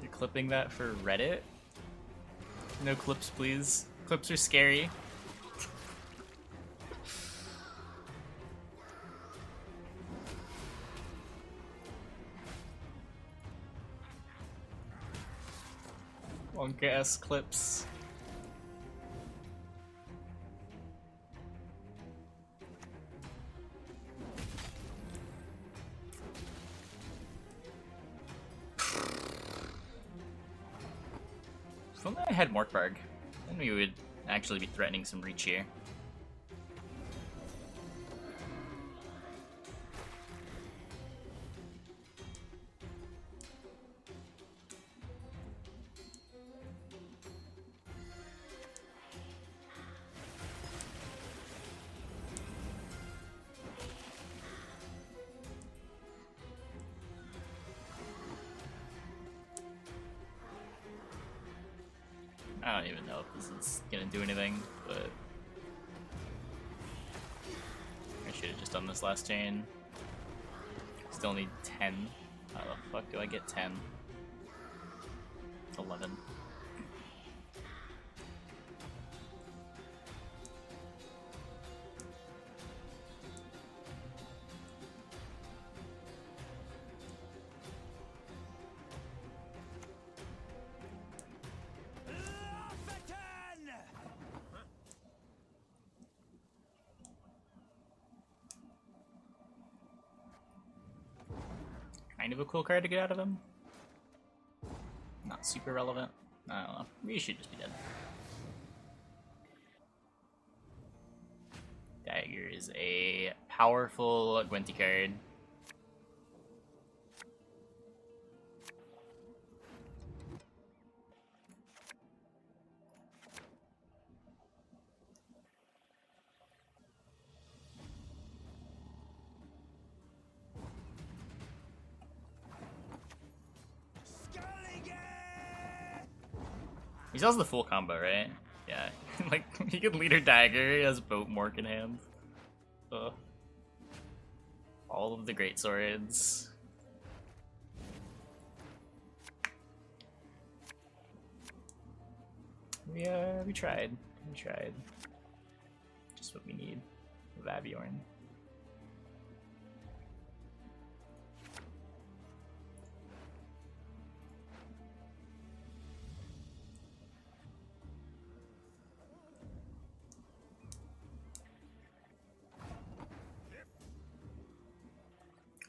You're clipping that for Reddit? No clips, please. Clips are scary. Wonka-esque clips. If only I had Morkbarg, then we would actually be threatening some reach here. I don't even know if this is gonna do anything, but I should have just done this last chain. Still need 10. How the fuck do I get 10? 11. Kind of a cool card to get out of him. Not super relevant. I don't know. We should just be dead. Dagger is a powerful Gwenty card. He sells the full combo, right? Yeah. Like, he could leader dagger, he has boat mork in hand. Ugh. All of the great swords. We tried. We tried. Just what we need. Vabiorn.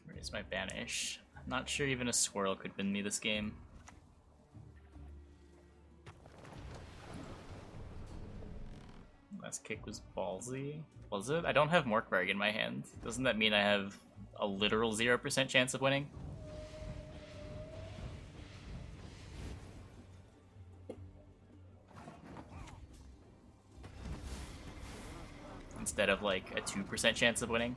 Where's my banish? I'm not sure even a squirrel could win me this game. Last kick was ballsy. Was it? I don't have Morkvarg in my hand. Doesn't that mean I have a literal 0% chance of winning? Instead of like a 2% chance of winning?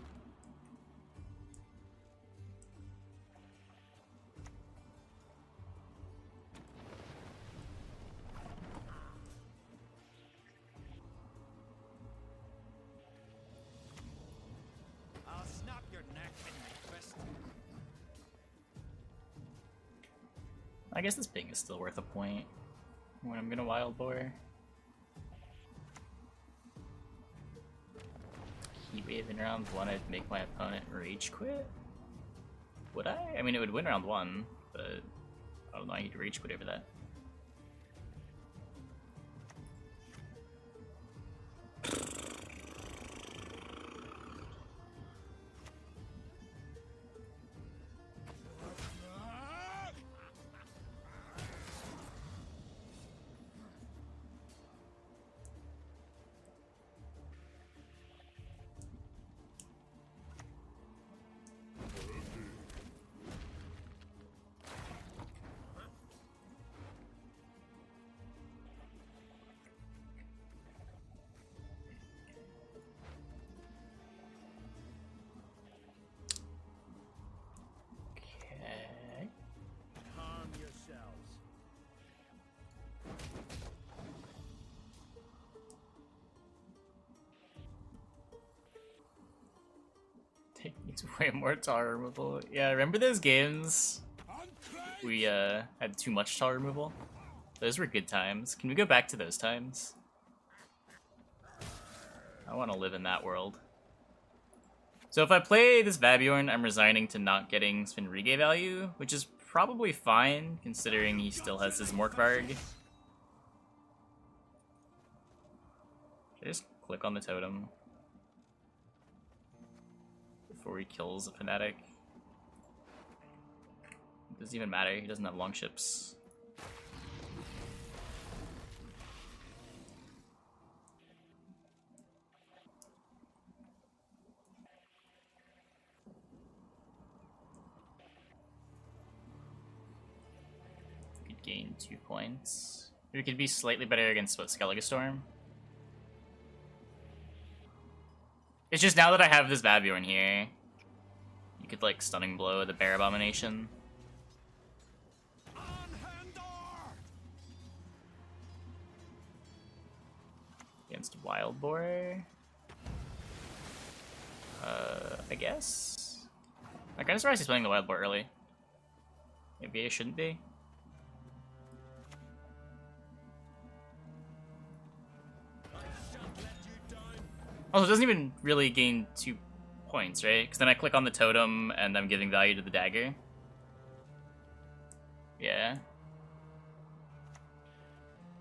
I guess this ping is still worth a point when I'm gonna wild boar. Heat wave in round 1, I'd make my opponent rage quit? Would I? I mean, it would win round 1, but I don't know, I need to rage quit over that. It's way more tar removal. Yeah, remember those games? On Crach! We had too much tar removal? Those were good times. Can we go back to those times? I want to live in that world. So if I play this Vabjorn, I'm resigning to not getting Svinrige value, which is probably fine, considering he still has his Morkvarg. Should I just click on the totem before he kills a Fnatic? It doesn't even matter, he doesn't have long ships. Could gain 2 points. We could be slightly better against what, Skellige Storm? It's just now that I have this Vabjorn here, you could like Stunning Blow the Bear Abomination. Against Wild Boar. I guess? I'm kinda surprised he's playing the Wild Boar early. Maybe I shouldn't be. Also, it doesn't even really gain 2 points, right? Because then I click on the totem and I'm giving value to the dagger. Yeah.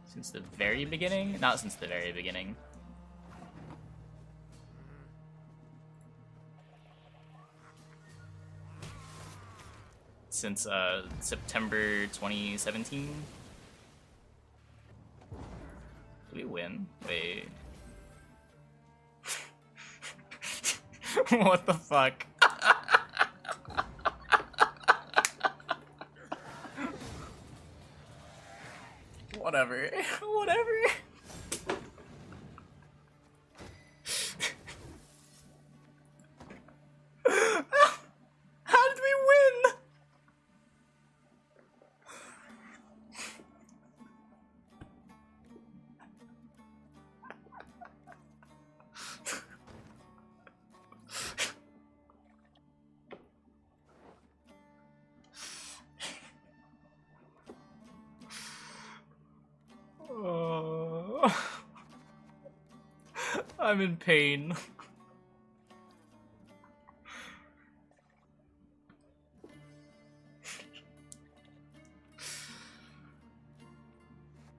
Since the very beginning? Not since the very beginning. Since September 2017. Did we win? Wait. What the fuck? Whatever. Whatever. How did we win? I'm in pain.